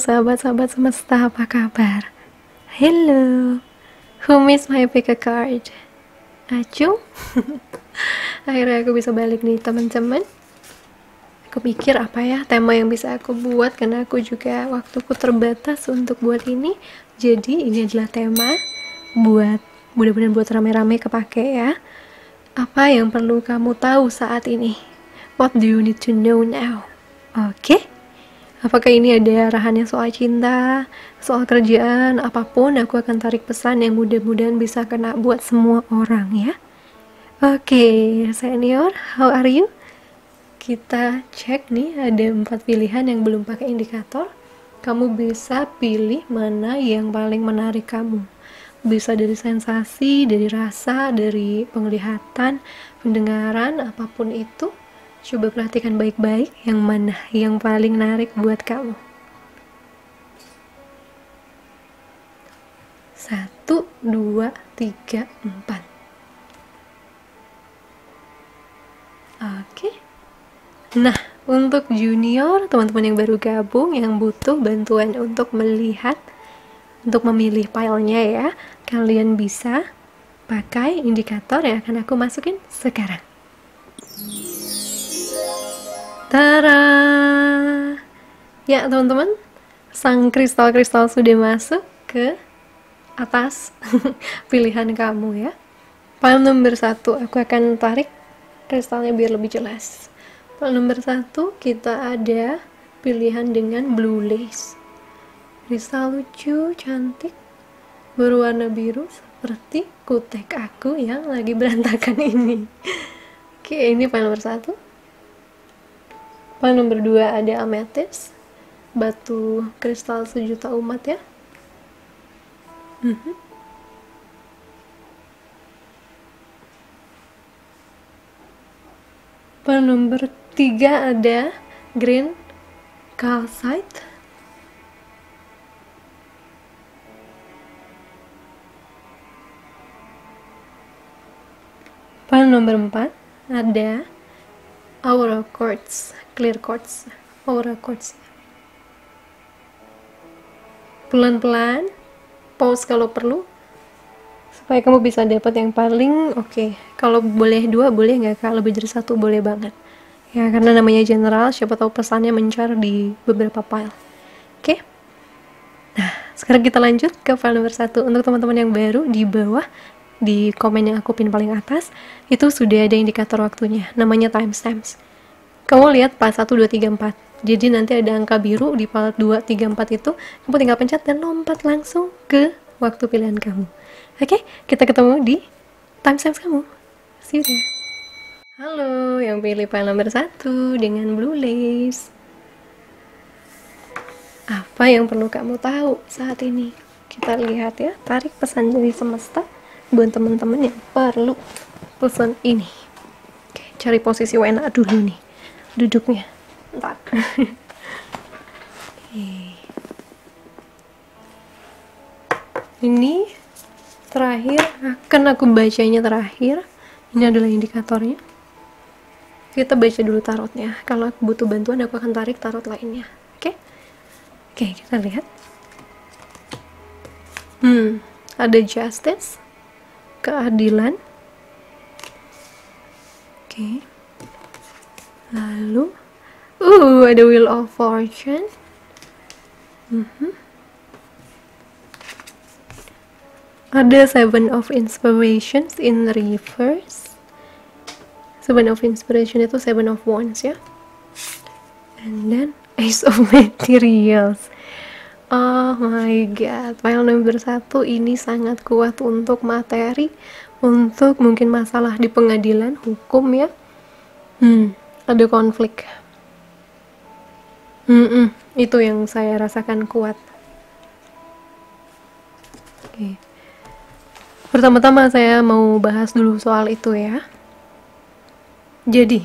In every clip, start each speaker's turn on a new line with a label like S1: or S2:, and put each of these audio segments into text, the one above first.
S1: sahabat-sahabat semesta, apa kabar? Hello, who miss my pick a card? Acu? Akhirnya aku bisa balik nih teman-teman. Aku pikir apa ya tema yang bisa aku buat, karena aku juga waktuku terbatas untuk buat ini. Jadi ini adalah tema buat, mudah-mudahan buat rame-rame kepake ya. Apa yang perlu kamu tahu saat ini? What do you need to know now? Oke? Apakah ini ada arahannya soal cinta, soal kerjaan, apapun, aku akan tarik pesan yang mudah-mudahan bisa kena buat semua orang ya. Oke, senior, how are you? Kita cek nih, ada 4 pilihan yang belum pakai indikator. Kamu bisa pilih mana yang paling menarik kamu. Bisa dari sensasi, dari rasa, dari penglihatan, pendengaran, apapun itu. Coba perhatikan baik-baik yang mana yang paling menarik buat kamu. 1, 2, 3, 4. Oke. Nah, untuk junior, teman-teman yang baru gabung, yang butuh bantuan untuk melihat, untuk memilih filenya ya, kalian bisa pakai indikator yang akan aku masukin sekarang. Tara! Ya teman-teman, sang kristal-kristal sudah masuk ke atas pilihan kamu ya. File nomor 1, aku akan tarik kristalnya biar lebih jelas. File nomor 1, kita ada pilihan dengan blue lace. Kristal lucu, cantik, berwarna biru seperti kutek aku yang lagi berantakan ini. Oke, ini file nomor 1. File nomor 2 ada amethyst, batu kristal sejuta umat ya. File nomor 3 ada green calcite. File nomor 4 ada aura quartz, clear quartz, aura quartz. Pelan-pelan, pause kalau perlu, supaya kamu bisa dapat yang paling oke. Kalau boleh 2 boleh nggak kak? Lebih dari 1 boleh banget. Ya karena namanya general, siapa tahu pesannya mencar di beberapa file. Oke. Nah, sekarang kita lanjut ke file nomor 1. Untuk teman-teman yang baru, di bawah di komen yang aku pin paling atas itu sudah ada indikator waktunya, namanya timestamps. Kamu lihat part 1, 2, 3, 4. Jadi nanti ada angka biru di part 2, 3, 4 itu, kamu tinggal pencet dan lompat langsung ke waktu pilihan kamu. Oke, kita ketemu di timestamps kamu. See you there. Halo, yang pilih file nomor 1 dengan blue lace. Apa yang perlu kamu tahu saat ini? Kita lihat ya, tarik pesan dari semesta buat teman-teman yang perlu pesan ini. Oke, cari posisi enak dulu nih duduknya. Bentar. Ini terakhir, akan aku bacanya terakhir. Ini adalah indikatornya. Kita baca dulu tarotnya. Kalau aku butuh bantuan, aku akan tarik tarot lainnya. Oke? Oke, kita lihat. Ada justice, keadilan. Oke. Lalu, ada wheel of fortune. Ada seven of inspirations in reverse. Seven of inspiration itu seven of wands ya. And then ace of materials. Oh my god, file nomor 1 ini sangat kuat untuk materi, untuk mungkin masalah di pengadilan, hukum ya. Ada konflik. Itu yang saya rasakan kuat. Oke. Pertama-tama saya mau bahas dulu soal itu ya. Jadi,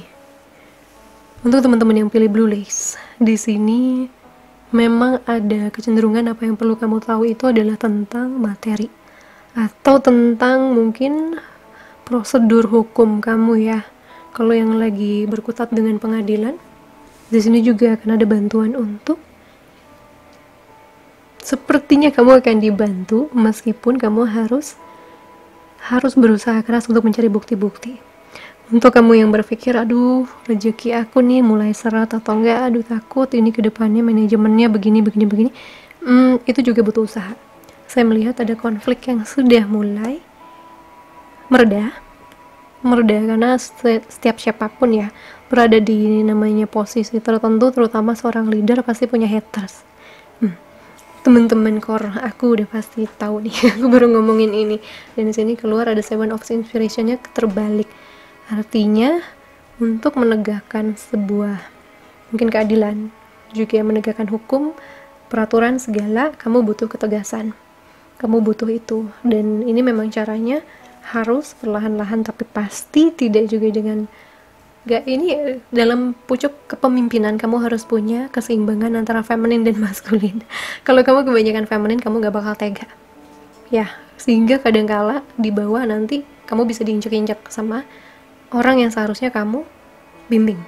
S1: untuk teman-teman yang pilih blue lace, di sini memang ada kecenderungan apa yang perlu kamu tahu itu adalah tentang materi atau tentang mungkin prosedur hukum kamu ya. Kalau yang lagi berkutat dengan pengadilan, di sini juga akan ada bantuan untuk Sepertinya kamu akan dibantu meskipun kamu harus berusaha keras untuk mencari bukti-bukti. Untuk kamu yang berpikir, aduh rezeki aku nih mulai seret atau enggak, aduh takut ini kedepannya manajemennya begini, itu juga butuh usaha. Saya melihat ada konflik yang sudah mulai mereda karena setiap siapapun ya berada di namanya posisi tertentu, terutama seorang leader pasti punya haters. Teman-teman core aku udah pasti tahu nih. Aku baru ngomongin ini dan di sini keluar ada Seven of Inspiration-nya terbalik, artinya untuk menegakkan sebuah mungkin keadilan, juga menegakkan hukum, peraturan segala, kamu butuh ketegasan, kamu butuh itu. Dan ini memang caranya harus perlahan-lahan, tapi pasti tidak juga dengan ini dalam pucuk kepemimpinan kamu harus punya keseimbangan antara feminin dan maskulin. Kalau kamu kebanyakan feminin, kamu gak bakal tega ya, sehingga kadangkala di bawah nanti kamu bisa diinjak-injak sama orang yang seharusnya kamu bimbing,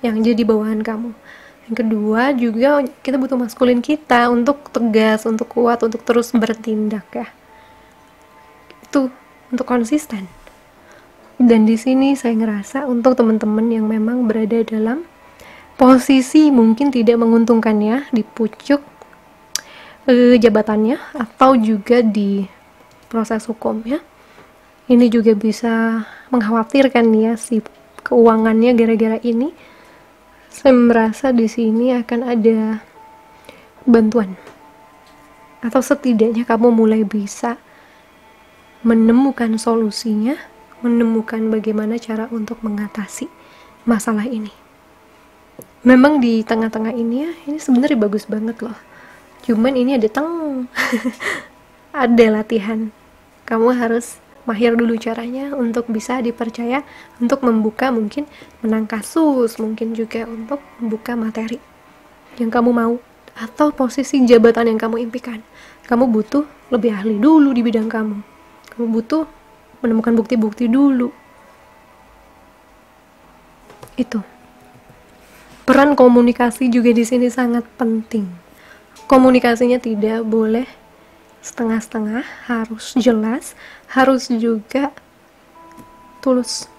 S1: yang jadi bawahan kamu. Yang kedua juga kita butuh maskulin kita untuk tegas, untuk kuat, untuk terus bertindak ya, itu untuk konsisten. Dan di sini saya ngerasa untuk teman-teman yang memang berada dalam posisi mungkin tidak menguntungkan ya, di pucuk jabatannya atau juga di proses hukum ya, ini juga bisa mengkhawatirkan ya si keuangannya. Gara-gara ini saya merasa di sini akan ada bantuan, atau setidaknya kamu mulai bisa menemukan solusinya, menemukan bagaimana cara untuk mengatasi masalah ini. Memang di tengah-tengah ini ya, ini sebenarnya bagus banget loh, cuman ini ada ada latihan. Kamu harus mahir dulu caranya untuk bisa dipercaya untuk membuka, mungkin menang kasus, mungkin juga untuk membuka materi yang kamu mau atau posisi jabatan yang kamu impikan. Kamu butuh lebih ahli dulu di bidang kamu butuh menemukan bukti-bukti dulu. Itu peran komunikasi juga di sini sangat penting. Komunikasinya tidak boleh setengah-setengah, harus jelas, harus juga tulus.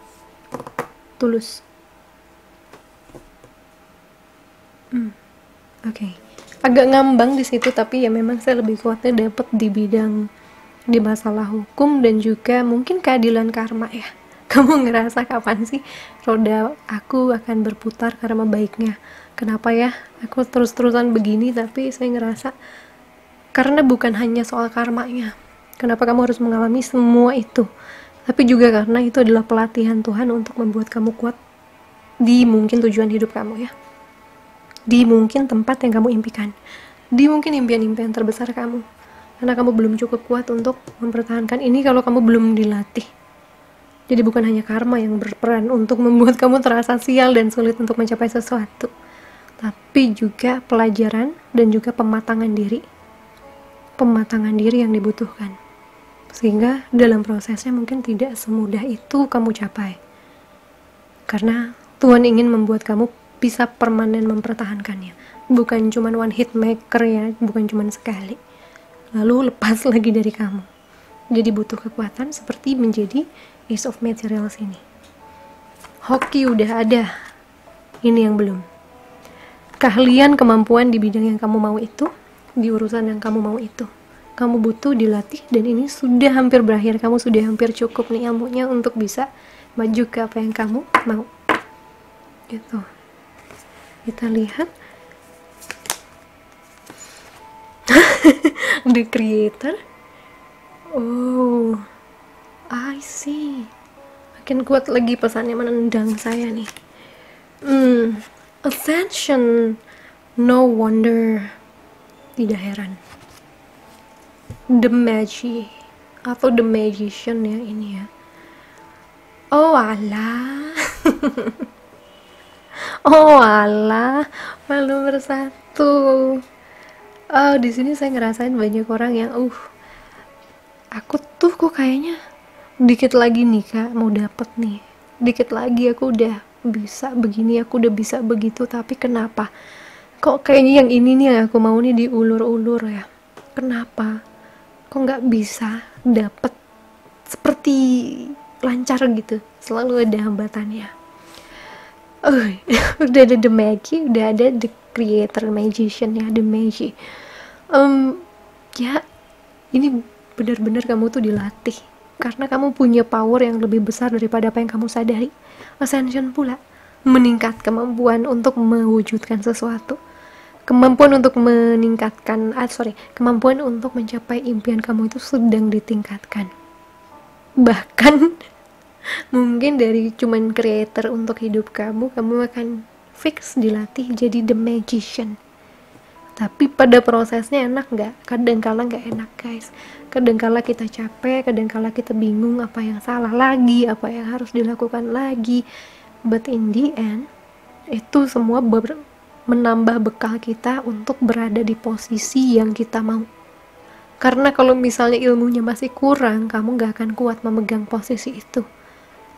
S1: Oke. Agak ngambang di situ, tapi ya memang saya lebih kuatnya dapat di bidang di masalah hukum dan juga mungkin keadilan karma ya. Kamu ngerasa kapan sih roda aku akan berputar karena baiknya? Kenapa ya aku terus-terusan begini? Tapi saya ngerasa karena bukan hanya soal karmanya, kenapa kamu harus mengalami semua itu, tapi juga karena itu adalah pelatihan Tuhan untuk membuat kamu kuat di mungkin tujuan hidup kamu ya, di mungkin tempat yang kamu impikan, di mungkin impian-impian terbesar kamu. Karena kamu belum cukup kuat untuk mempertahankan ini kalau kamu belum dilatih. Jadi bukan hanya karma yang berperan untuk membuat kamu terasa sial dan sulit untuk mencapai sesuatu, tapi juga pelajaran dan juga pematangan diri yang dibutuhkan, sehingga dalam prosesnya mungkin tidak semudah itu kamu capai, karena Tuhan ingin membuat kamu bisa permanen mempertahankannya, bukan cuma one hit maker ya, bukan cuma sekali lalu lepas lagi dari kamu. Jadi butuh kekuatan seperti menjadi Ace of Materials ini. Hoki udah ada, ini yang belum. Keahlian, kemampuan di bidang yang kamu mau itu, di urusan yang kamu mau itu, kamu butuh dilatih, dan ini sudah hampir berakhir. Kamu sudah hampir cukup nih ilmunya untuk bisa maju ke apa yang kamu mau. Gitu. Kita lihat The Creator. Oh, I see. Makin kuat lagi pesannya menendang saya nih. Ascension. No wonder. Tidak heran. The Magi atau The Magician ya ini ya. Oh alah. Oh alah, malu bersatu. Oh, di sini saya ngerasain banyak orang yang aku tuh kok kayaknya dikit lagi nih Kak mau dapet nih, dikit lagi aku udah bisa begini, aku udah bisa begitu, tapi kenapa Kok kayaknya yang ini nih yang aku mau nih diulur-ulur ya. Kenapa? Kok nggak bisa dapet seperti lancar gitu? Selalu ada hambatannya. Oh, udah ada The Magi, udah ada The Creator Magician ya, The Magi. Ya, ini benar-benar kamu tuh dilatih. Karena kamu punya power yang lebih besar daripada apa yang kamu sadari. Ascension pula, meningkat kemampuan untuk mewujudkan sesuatu. Kemampuan untuk meningkatkan, kemampuan untuk mencapai impian kamu itu sedang ditingkatkan. Bahkan mungkin dari cuman creator untuk hidup kamu akan fix dilatih jadi the magician. Tapi pada prosesnya enak nggak? Kadangkala nggak enak guys. Kadangkala kita capek, kadangkala kita bingung apa yang salah lagi, apa yang harus dilakukan lagi. But in the end, itu semua menambah bekal kita untuk berada di posisi yang kita mau. Karena kalau misalnya ilmunya masih kurang, kamu nggak akan kuat memegang posisi itu.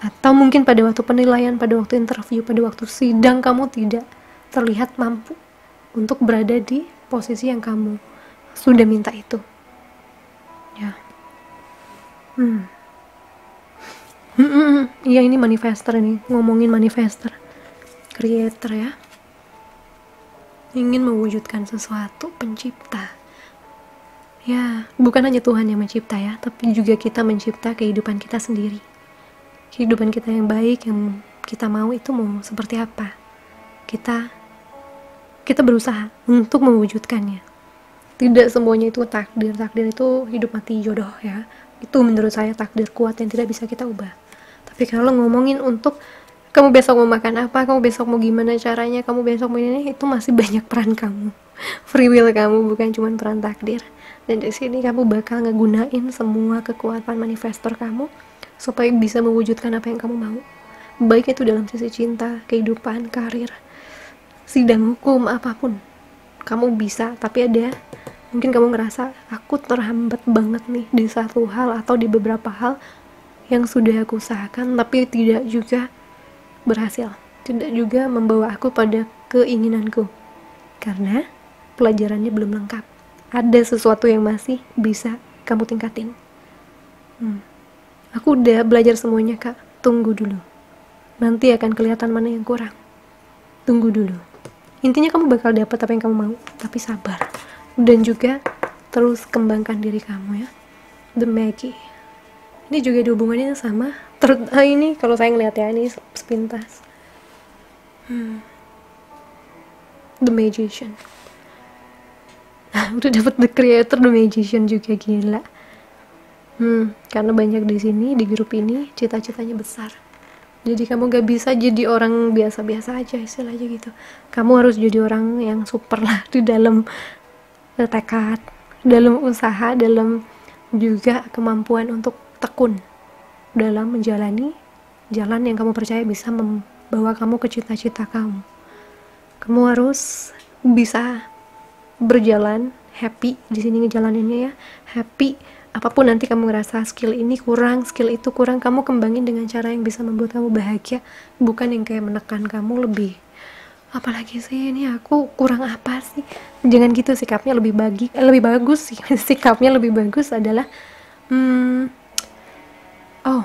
S1: Atau mungkin pada waktu penilaian, pada waktu interview, pada waktu sidang kamu tidak terlihat mampu untuk berada di posisi yang kamu sudah minta itu. Ya. Iya, ini manifester nih, ngomongin manifester. Creator ya. Ingin mewujudkan sesuatu, pencipta. Ya, bukan hanya Tuhan yang mencipta ya, tapi juga kita mencipta kehidupan kita sendiri. Kehidupan kita yang baik, yang kita mau itu mau seperti apa. Kita berusaha untuk mewujudkannya. Tidak semuanya itu takdir. Takdir itu hidup mati jodoh ya. Itu menurut saya takdir kuat yang tidak bisa kita ubah. Tapi kalau ngomongin untuk kamu besok mau makan apa, kamu besok mau gimana caranya, kamu besok mau ini, itu masih banyak peran kamu. Free will kamu, bukan cuma peran takdir. Dan di sini kamu bakal ngegunain semua kekuatan manifestor kamu supaya bisa mewujudkan apa yang kamu mau. Baik itu dalam sisi cinta, kehidupan, karir, sidang hukum, apapun. Kamu bisa, tapi ada mungkin kamu ngerasa aku terhambat banget nih di satu hal atau di beberapa hal yang sudah aku usahakan tapi tidak juga berhasil, tidak juga membawa aku pada keinginanku karena pelajarannya belum lengkap. Ada sesuatu yang masih bisa kamu tingkatin. Aku udah belajar semuanya kak, tunggu dulu, nanti akan kelihatan mana yang kurang. Tunggu dulu. Intinya kamu bakal dapat apa yang kamu mau, tapi sabar. Dan juga terus kembangkan diri kamu ya. The Magi. Ini juga ada hubungannya sama ini kalau saya ngeliat ya, ini sepintas. The Magician. Udah dapat The Creator, The Magician juga, gila. Karena banyak di sini di grup ini cita-citanya besar. Jadi kamu gak bisa jadi orang biasa-biasa aja istilahnya gitu. Kamu harus jadi orang yang super lah di dalam tekad, dalam usaha, dalam juga kemampuan untuk tekun dalam menjalani jalan yang kamu percaya bisa membawa kamu ke cita-cita kamu. Kamu harus bisa berjalan happy di sini ngejalaninnya ya, happy. Apapun nanti kamu ngerasa skill ini kurang, skill itu kurang, kamu kembangin dengan cara yang bisa membuat kamu bahagia, bukan yang kayak menekan kamu lebih. Apalagi sih ini aku kurang apa sih? Jangan gitu, sikapnya lebih bagus sih. Sikapnya lebih bagus adalah oh,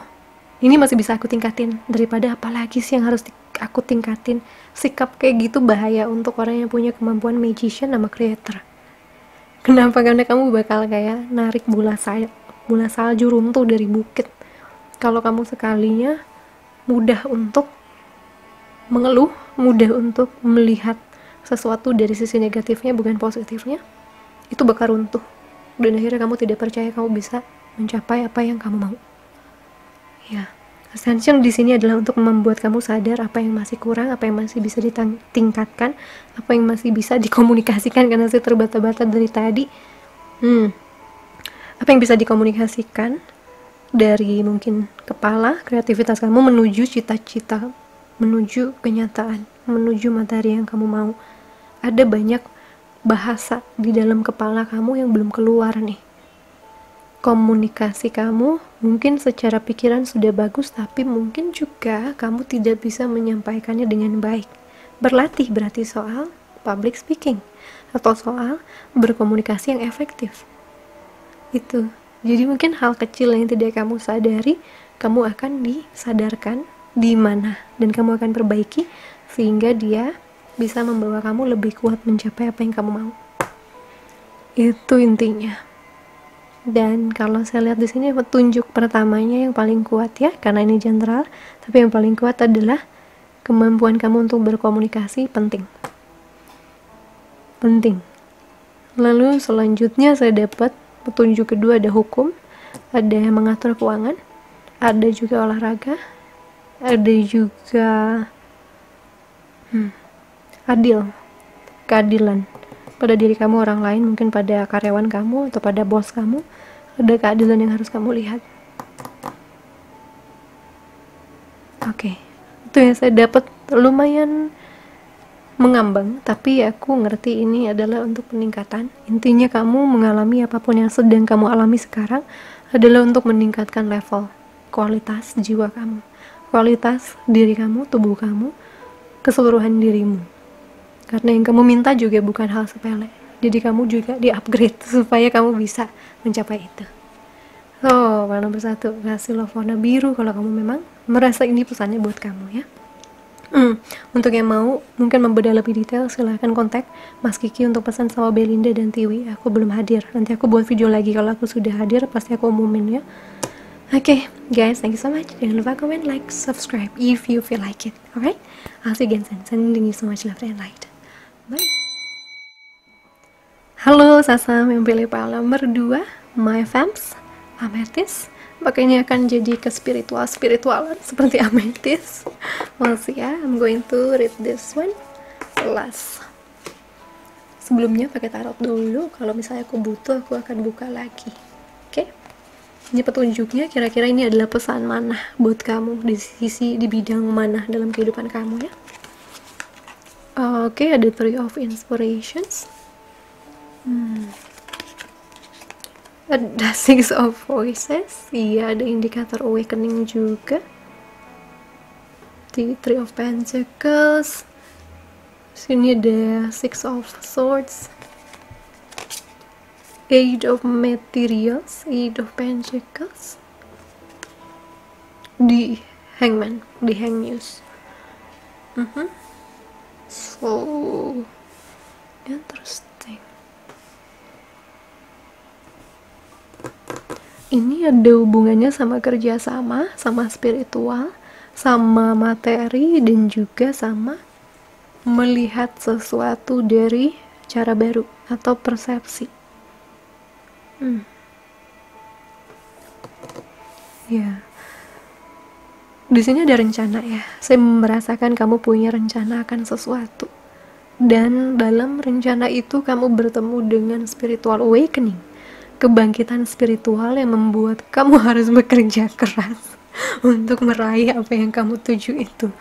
S1: ini masih bisa aku tingkatin daripada apalagi sih yang harus aku tingkatin. Sikap kayak gitu bahaya untuk orang yang punya kemampuan magician sama creator. Kenapa? Karena kamu bakal kayak narik bola salju runtuh dari bukit. Kalau kamu sekalinya mudah untuk mengeluh, mudah untuk melihat sesuatu dari sisi negatifnya bukan positifnya, itu bakal runtuh. Dan akhirnya kamu tidak percaya kamu bisa mencapai apa yang kamu mau. Ya, Ascension di sini adalah untuk membuat kamu sadar apa yang masih kurang, apa yang masih bisa ditingkatkan, apa yang masih bisa dikomunikasikan karena saya terbata-bata dari tadi. Apa yang bisa dikomunikasikan dari mungkin kepala, kreativitas kamu menuju cita-cita, menuju kenyataan, menuju materi yang kamu mau. Ada banyak bahasa di dalam kepala kamu yang belum keluar nih. Komunikasi kamu mungkin secara pikiran sudah bagus, tapi mungkin juga kamu tidak bisa menyampaikannya dengan baik. Berlatih berarti soal public speaking atau soal berkomunikasi yang efektif. Itu. Jadi mungkin hal kecil yang tidak kamu sadari, kamu akan disadarkan di mana dan kamu akan perbaiki sehingga dia bisa membawa kamu lebih kuat mencapai apa yang kamu mau. Itu intinya. Dan kalau saya lihat di sini petunjuk pertamanya yang paling kuat ya, karena ini general, tapi yang paling kuat adalah kemampuan kamu untuk berkomunikasi penting. Lalu selanjutnya saya dapat petunjuk kedua, ada hukum, ada mengatur keuangan, ada juga olahraga, ada juga keadilan pada diri kamu, orang lain, mungkin pada karyawan kamu atau pada bos kamu. Ada keadilan yang harus kamu lihat. Oke, itu yang saya dapat, lumayan mengambang, tapi aku ngerti ini adalah untuk peningkatan. Intinya kamu mengalami apapun yang sedang kamu alami sekarang adalah untuk meningkatkan level kualitas jiwa kamu, kualitas diri kamu, tubuh kamu, keseluruhan dirimu. Karena yang kamu minta juga bukan hal sepele, jadi kamu juga di-upgrade supaya kamu bisa mencapai itu. So, warna nomor 1, kasih love warna biru kalau kamu memang merasa ini pesannya buat kamu ya. Untuk yang mau mungkin membedah lebih detail, silahkan kontak Mas Kiki untuk pesan sama Belinda dan Tiwi. Aku belum hadir, nanti aku buat video lagi. Kalau aku sudah hadir pasti aku umumin ya. Oke, guys, thank you so much. Jangan lupa comment, like, subscribe if you feel like it. Alright, I'll see you again soon. Sending you so much love and light. Bye. Halo Sasam yang pilih pala nomor 2, my fams, amethyst. Makanya akan jadi ke spiritualan seperti amethyst. Masih ya, I'm going to read this one last. Sebelumnya pakai tarot dulu, kalau misalnya aku butuh aku akan buka lagi. Oke, ini petunjuknya, kira-kira ini adalah pesan mana buat kamu di bidang mana dalam kehidupan kamu ya. Oke, ada Three of Inspirations, ada Six of Voices, iya, ada indikator awakening juga, di Three of Pentacles, sini ada Six of Swords, Eight of Materials, Eight of Pentacles, di Hangman, di Hang News. So interesting. Ini ada hubungannya sama kerjasama, sama spiritual, sama materi, dan juga sama melihat sesuatu dari cara baru atau persepsi. Ya, di sini ada rencana ya. Saya merasakan kamu punya rencana akan sesuatu, dan dalam rencana itu kamu bertemu dengan spiritual awakening, kebangkitan spiritual yang membuat kamu harus bekerja keras untuk meraih apa yang kamu tuju itu.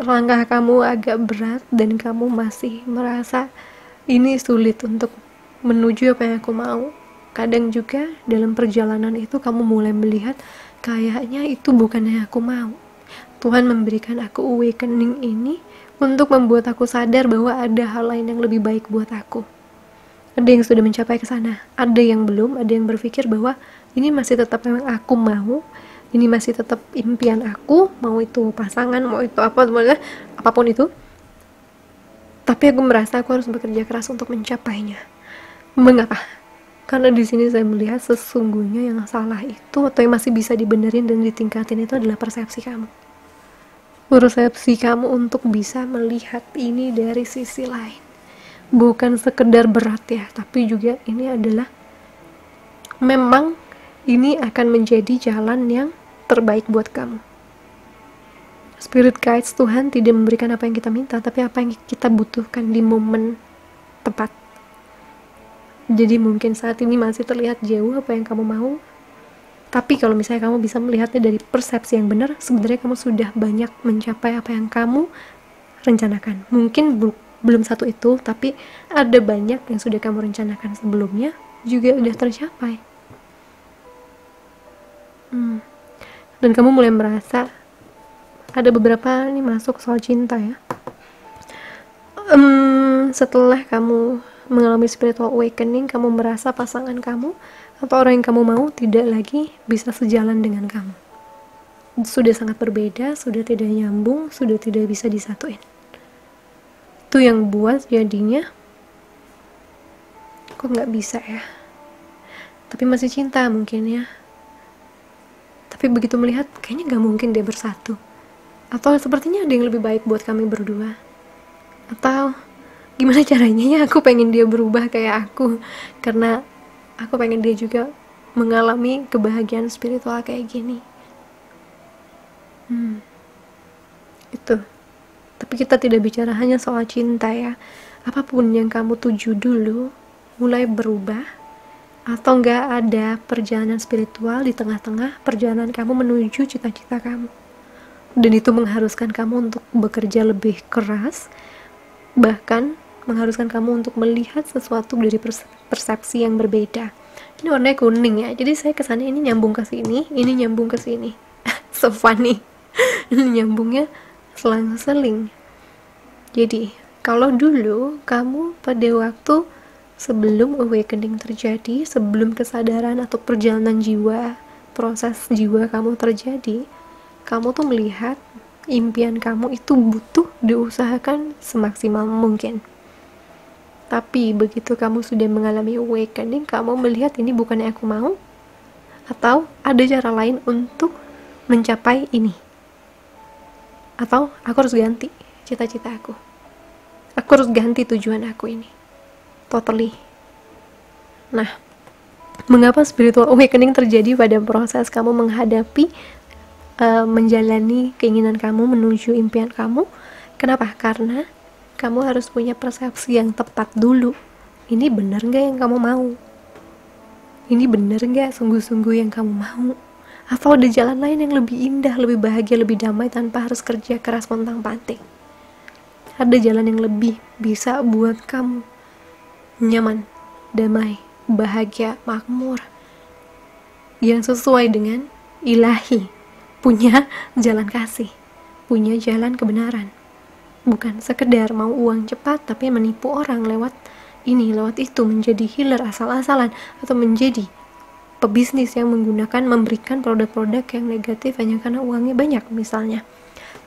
S1: Langkah kamu agak berat dan kamu masih merasa ini sulit untuk menuju apa yang aku mau. Kadang juga dalam perjalanan itu kamu mulai melihat kayaknya itu bukan yang aku mau. Tuhan memberikan aku awakening ini untuk membuat aku sadar bahwa ada hal lain yang lebih baik buat aku. Ada yang sudah mencapai ke sana, ada yang belum, ada yang berpikir bahwa ini masih tetap yang aku mau, ini masih tetap impian aku, mau itu pasangan, mau itu apapun itu. Tapi aku merasa aku harus bekerja keras untuk mencapainya. Mengapa? Karena di sini saya melihat sesungguhnya yang salah itu atau yang masih bisa dibenerin dan ditingkatin itu adalah persepsi kamu. Persepsi kamu untuk bisa melihat ini dari sisi lain. Bukan sekedar berat ya, tapi juga ini adalah memang ini akan menjadi jalan yang terbaik buat kamu. Spirit guides, Tuhan tidak memberikan apa yang kita minta, tapi apa yang kita butuhkan di momen tepat. Jadi mungkin saat ini masih terlihat jauh apa yang kamu mau, tapi kalau misalnya kamu bisa melihatnya dari persepsi yang benar, sebenarnya kamu sudah banyak mencapai apa yang kamu rencanakan. Mungkin belum satu itu, tapi ada banyak yang sudah kamu rencanakan sebelumnya juga udah tercapai. Dan kamu mulai merasa ada beberapa ini masuk soal cinta ya. setelah kamu mengalami spiritual awakening, kamu merasa pasangan kamu atau orang yang kamu mau tidak lagi bisa sejalan dengan kamu. Sudah sangat berbeda, sudah tidak nyambung, sudah tidak bisa disatuin. Itu yang buat jadinya, kok nggak bisa ya? Tapi masih cinta mungkin ya. Tapi begitu melihat, kayaknya nggak mungkin dia bersatu. Atau sepertinya ada yang lebih baik buat kami berdua. Atau gimana caranya ya aku pengen dia berubah kayak aku, karena aku pengen dia juga mengalami kebahagiaan spiritual kayak gini. Itu. Tapi kita tidak bicara hanya soal cinta ya. Apapun yang kamu tuju dulu mulai berubah, atau nggak ada perjalanan spiritual di tengah-tengah perjalanan kamu menuju cita-cita kamu. Dan itu mengharuskan kamu untuk bekerja lebih keras, bahkan mengharuskan kamu untuk melihat sesuatu dari persepsi yang berbeda. Ini warnanya kuning ya, jadi saya kesana ini nyambung ke sini, ini nyambung ke sini. So funny. Ini nyambungnya selang-seling. Jadi kalau dulu kamu pada waktu sebelum awakening terjadi, sebelum kesadaran atau perjalanan jiwa, proses jiwa kamu terjadi, kamu tuh melihat impian kamu itu butuh diusahakan semaksimal mungkin. Tapi begitu kamu sudah mengalami awakening, kamu melihat ini bukan yang aku mau, atau ada cara lain untuk mencapai ini, atau aku harus ganti cita-cita aku harus ganti tujuan aku ini totally. Nah, mengapa spiritual awakening terjadi pada proses kamu menghadapi menjalani keinginan kamu menuju impian kamu? Kenapa? Karena kamu harus punya persepsi yang tepat dulu. Ini benar gak yang kamu mau? Ini benar gak sungguh-sungguh yang kamu mau? Atau ada jalan lain yang lebih indah, lebih bahagia, lebih damai tanpa harus kerja keras pontang-panting? Ada jalan yang lebih bisa buat kamu nyaman, damai, bahagia, makmur, yang sesuai dengan ilahi, punya jalan kasih, punya jalan kebenaran. Bukan sekedar mau uang cepat tapi menipu orang lewat ini, lewat itu, menjadi healer asal-asalan, atau menjadi pebisnis yang memberikan produk-produk yang negatif hanya karena uangnya banyak misalnya.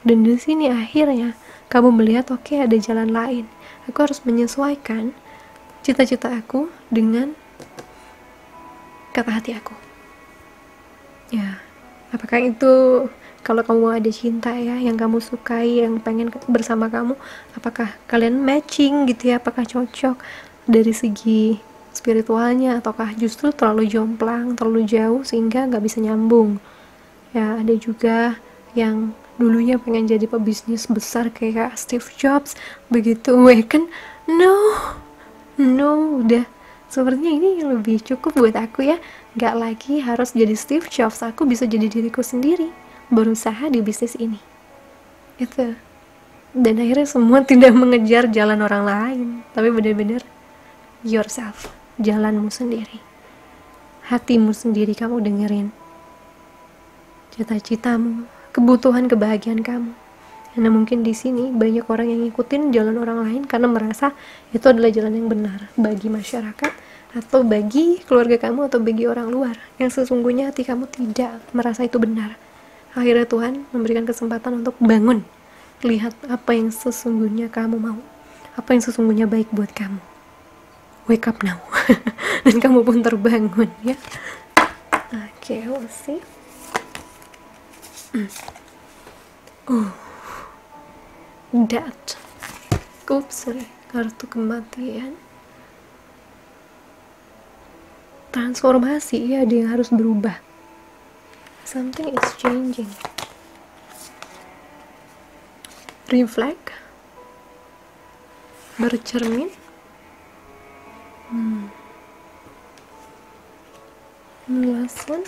S1: Dan di sini akhirnya kamu melihat, oke, ada jalan lain. Aku harus menyesuaikan cita-cita aku dengan kata hati aku. Ya, apakah itu kalau kamu ada cinta ya, yang kamu sukai, yang pengen bersama kamu, apakah kalian matching gitu ya, apakah cocok dari segi spiritualnya, ataukah justru terlalu jomplang, terlalu jauh sehingga nggak bisa nyambung. Ya, ada juga yang dulunya pengen jadi pebisnis besar kayak Steve Jobs, begitu awaken, no, udah sepertinya ini lebih cukup buat aku ya, nggak lagi harus jadi Steve Jobs, aku bisa jadi diriku sendiri, berusaha di bisnis ini, itu. Dan akhirnya semua tidak mengejar jalan orang lain, tapi benar-benar yourself, jalanmu sendiri, hatimu sendiri, kamu dengerin cita-citamu, kebutuhan, kebahagiaan kamu. Karena mungkin di sini banyak orang yang ngikutin jalan orang lain karena merasa itu adalah jalan yang benar bagi masyarakat, atau bagi keluarga kamu, atau bagi orang luar, yang sesungguhnya hati kamu tidak merasa itu benar. Akhirnya Tuhan memberikan kesempatan untuk bangun, lihat apa yang sesungguhnya kamu mau, apa yang sesungguhnya baik buat kamu. Wake up now. Dan kamu pun terbangun ya. Oke, we'll see. That. Sorry. Kartu kematian. Transformasi, ya, ada yang harus berubah. Something is changing. Reflect. Bercermin. Last one.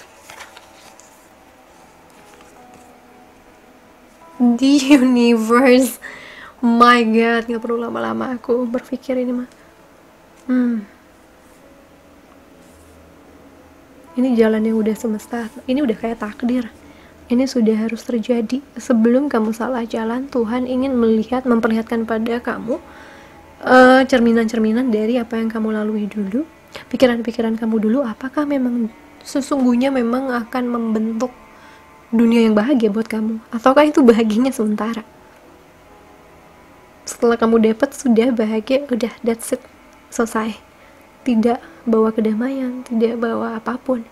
S1: The universe. My god, gak perlu lama-lama aku berpikir ini mah. Ini jalan yang udah semesta, ini udah kayak takdir. Ini sudah harus terjadi. Sebelum kamu salah jalan, Tuhan ingin memperlihatkan pada kamu cerminan-cerminan dari apa yang kamu lalui dulu, pikiran-pikiran kamu dulu, apakah memang sesungguhnya memang akan membentuk dunia yang bahagia buat kamu, ataukah itu bahagianya sementara. Setelah kamu dapat sudah bahagia, udah that's it, selesai, tidak bawa kedamaian, tidak bawa apapun.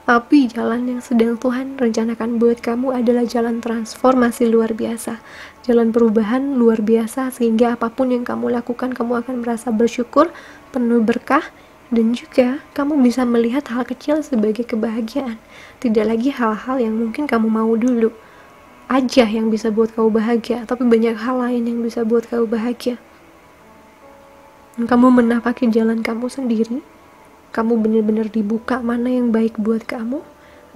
S1: Tapi jalan yang sedang Tuhan rencanakan buat kamu adalah jalan transformasi luar biasa, jalan perubahan luar biasa, sehingga apapun yang kamu lakukan, kamu akan merasa bersyukur, penuh berkah, dan juga kamu bisa melihat hal kecil sebagai kebahagiaan. Tidak lagi hal-hal yang mungkin kamu mau dulu aja yang bisa buat kamu bahagia, tapi banyak hal lain yang bisa buat kamu bahagia. Kamu menapaki jalan kamu sendiri, kamu benar-benar dibuka mana yang baik buat kamu,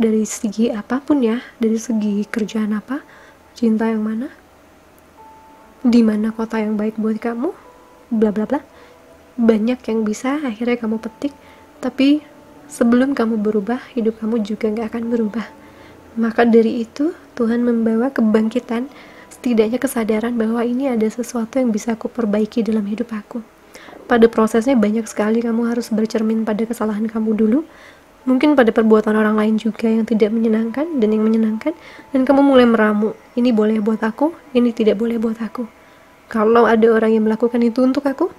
S1: dari segi apapun ya, dari segi kerjaan apa, cinta yang mana, di mana kota yang baik buat kamu, bla bla bla. Banyak yang bisa akhirnya kamu petik, tapi sebelum kamu berubah, hidup kamu juga gak akan berubah. Maka dari itu Tuhan membawa kebangkitan, setidaknya kesadaran bahwa ini ada sesuatu yang bisa aku perbaiki dalam hidup aku. Pada prosesnya banyak sekali kamu harus bercermin pada kesalahan kamu dulu, mungkin pada perbuatan orang lain juga yang tidak menyenangkan dan yang menyenangkan, dan kamu mulai meramu, ini boleh buat aku, ini tidak boleh buat aku. Kalau ada orang yang melakukan itu untuk aku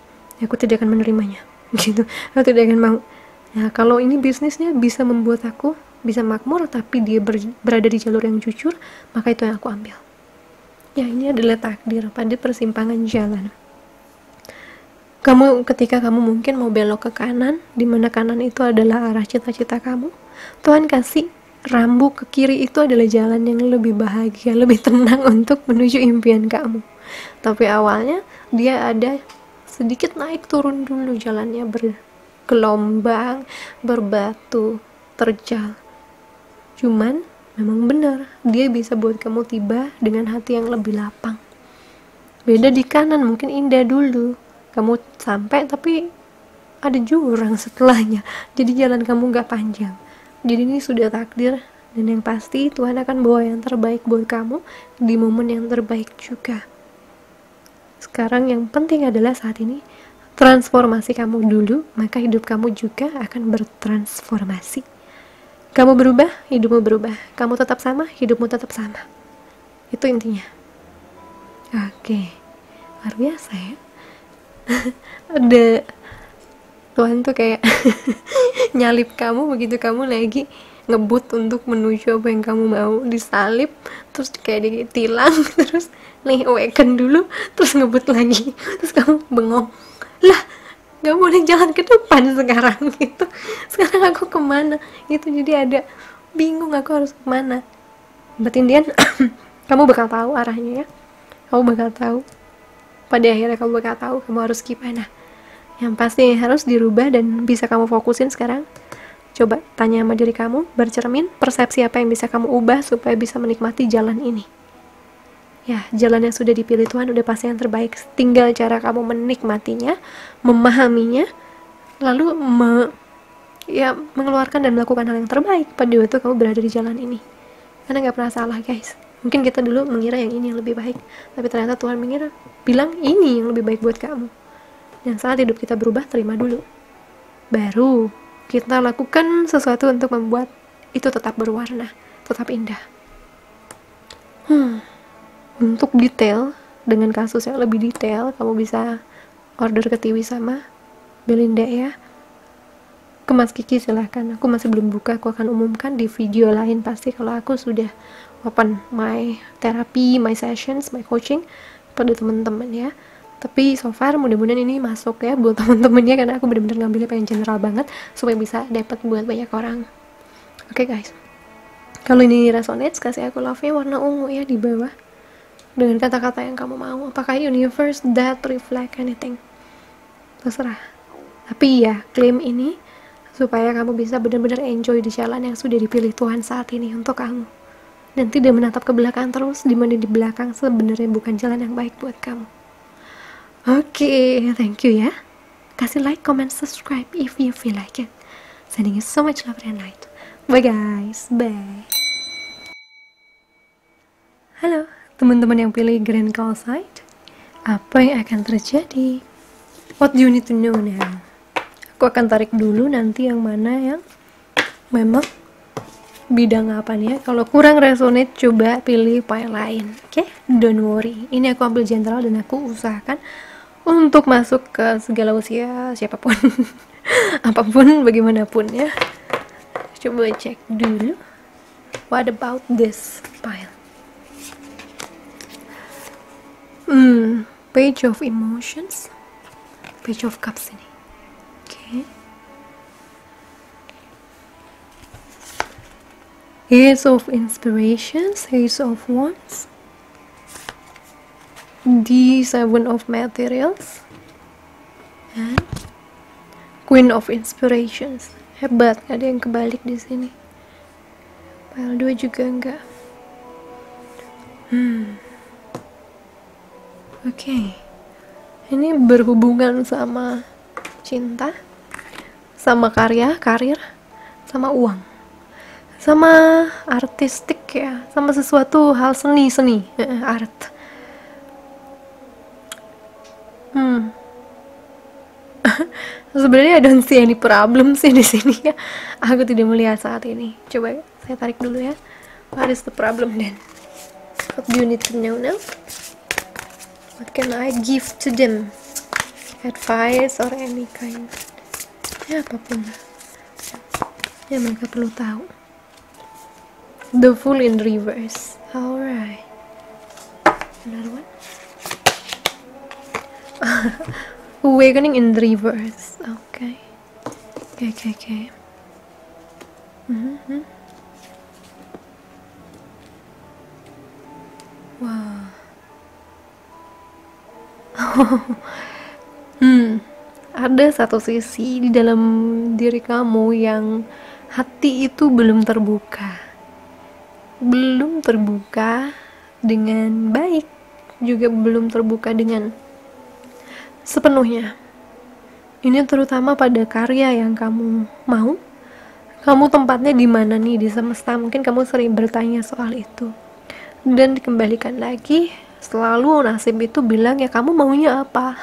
S1: tidak akan menerimanya, gitu. Aku tidak akan mau. Nah, kalau ini bisnisnya bisa membuat aku bisa makmur, tapi dia berada di jalur yang jujur, maka itu yang aku ambil. Ya, ini adalah takdir pada persimpangan jalan. Ketika kamu mungkin mau belok ke kanan, di mana kanan itu adalah arah cita-cita kamu, Tuhan kasih rambu ke kiri itu adalah jalan yang lebih bahagia, lebih tenang untuk menuju impian kamu. Tapi awalnya dia ada sedikit naik turun dulu, jalannya bergelombang, berbatu, terjal. Cuman memang benar, dia bisa buat kamu tiba dengan hati yang lebih lapang. Beda di kanan, mungkin indah dulu, kamu sampai tapi ada jurang setelahnya, jadi jalan kamu gak panjang. Jadi ini sudah takdir, dan yang pasti Tuhan akan bawa yang terbaik buat kamu di momen yang terbaik juga. Sekarang yang penting adalah saat ini transformasi kamu dulu, maka hidup kamu juga akan bertransformasi. Kamu berubah, hidupmu berubah. Kamu tetap sama, hidupmu tetap sama. Itu intinya. Oke, luar biasa ya. Ada Tuhan tuh kayak nyalip kamu begitu kamu lagi ngebut untuk menuju apa yang kamu mau, disalip, terus kayak ditilang, terus nih awaken dulu, terus ngebut lagi, terus kamu bengong, lah gak boleh jalan ke depan sekarang gitu, sekarang aku kemana gitu. Jadi ada bingung aku harus kemana. But in the end, kamu bakal tahu arahnya ya, kamu bakal tahu, pada akhirnya kamu bakal tahu kamu harus gimana. Yang pasti harus dirubah dan bisa kamu fokusin sekarang, coba tanya sama diri kamu, bercermin, persepsi apa yang bisa kamu ubah supaya bisa menikmati jalan ini. Ya, jalan yang sudah dipilih Tuhan udah pasti yang terbaik. Tinggal cara kamu menikmatinya, memahaminya, lalu mengeluarkan dan melakukan hal yang terbaik pada waktu kamu berada di jalan ini. Karena gak pernah salah guys. Mungkin kita dulu mengira yang ini yang lebih baik, tapi ternyata Tuhan bilang ini yang lebih baik buat kamu. Dan saat hidup kita berubah, terima dulu. Baru kita lakukan sesuatu untuk membuat itu tetap berwarna, tetap indah. Untuk detail, dengan kasus yang lebih detail, kamu bisa order ke Tiwi sama Belinda ya. Ke Mas Kiki silahkan, aku masih belum buka, aku akan umumkan di video lain pasti kalau aku sudah open my therapy, my sessions, my coaching pada teman-teman ya. Tapi so far mudah-mudahan ini masuk ya buat teman-temannya, karena aku benar-benar ngambilnya pengen general banget supaya bisa dapat buat banyak orang. Oke guys, kalau ini resonates, kasih aku love-nya warna ungu ya di bawah dengan kata-kata yang kamu mau. Apakah universe that reflect anything, terserah. Tapi ya, klaim ini supaya kamu bisa benar-benar enjoy di jalan yang sudah dipilih Tuhan saat ini untuk kamu, dan tidak menatap ke belakang terus, dimana di belakang sebenarnya bukan jalan yang baik buat kamu. Oke, thank you ya. Kasih like, comment, subscribe if you feel like it. Sending you so much love and light. Bye guys, bye. Halo teman-teman yang pilih Grand Calcite, apa yang akan terjadi? What do you need to know now? Aku akan tarik dulu nanti yang mana yang memang bidang apa nih ya. Kalau kurang resonate, coba pilih file lain. Oke? Don't worry. Ini aku ambil general dan aku usahakan untuk masuk ke segala usia siapapun. Apapun, bagaimanapun ya. Coba cek dulu. What about this file? Page of emotions. Page of cups ini. Oke. Ace of inspirations, Ace of wands, the Seven of materials, and Queen of inspirations. Hebat, ada yang kebalik di sini. Pile 2 juga enggak. Oke. Ini berhubungan sama cinta, sama karya, karir, sama uang, sama artistik ya, sama sesuatu hal seni, art. Sebenarnya I don't see any problem sih di sini ya. Aku tidak melihat saat ini. Coba saya tarik dulu ya. What is the problem then? What do you need to know now? What can I give to them? Advice or any kind? Ya apapun yang mereka perlu tahu. The Fool in reverse. Alright. Another one. Awakening in reverse. Okay. Okay. Wow. Ada satu sisi di dalam diri kamu yang hati itu belum terbuka dengan baik, juga belum terbuka dengan sepenuhnya. Ini terutama pada karya yang kamu mau. Kamu tempatnya di mana nih di semesta? Mungkin kamu sering bertanya soal itu. Dan dikembalikan lagi, selalu nasib itu bilang ya kamu maunya apa?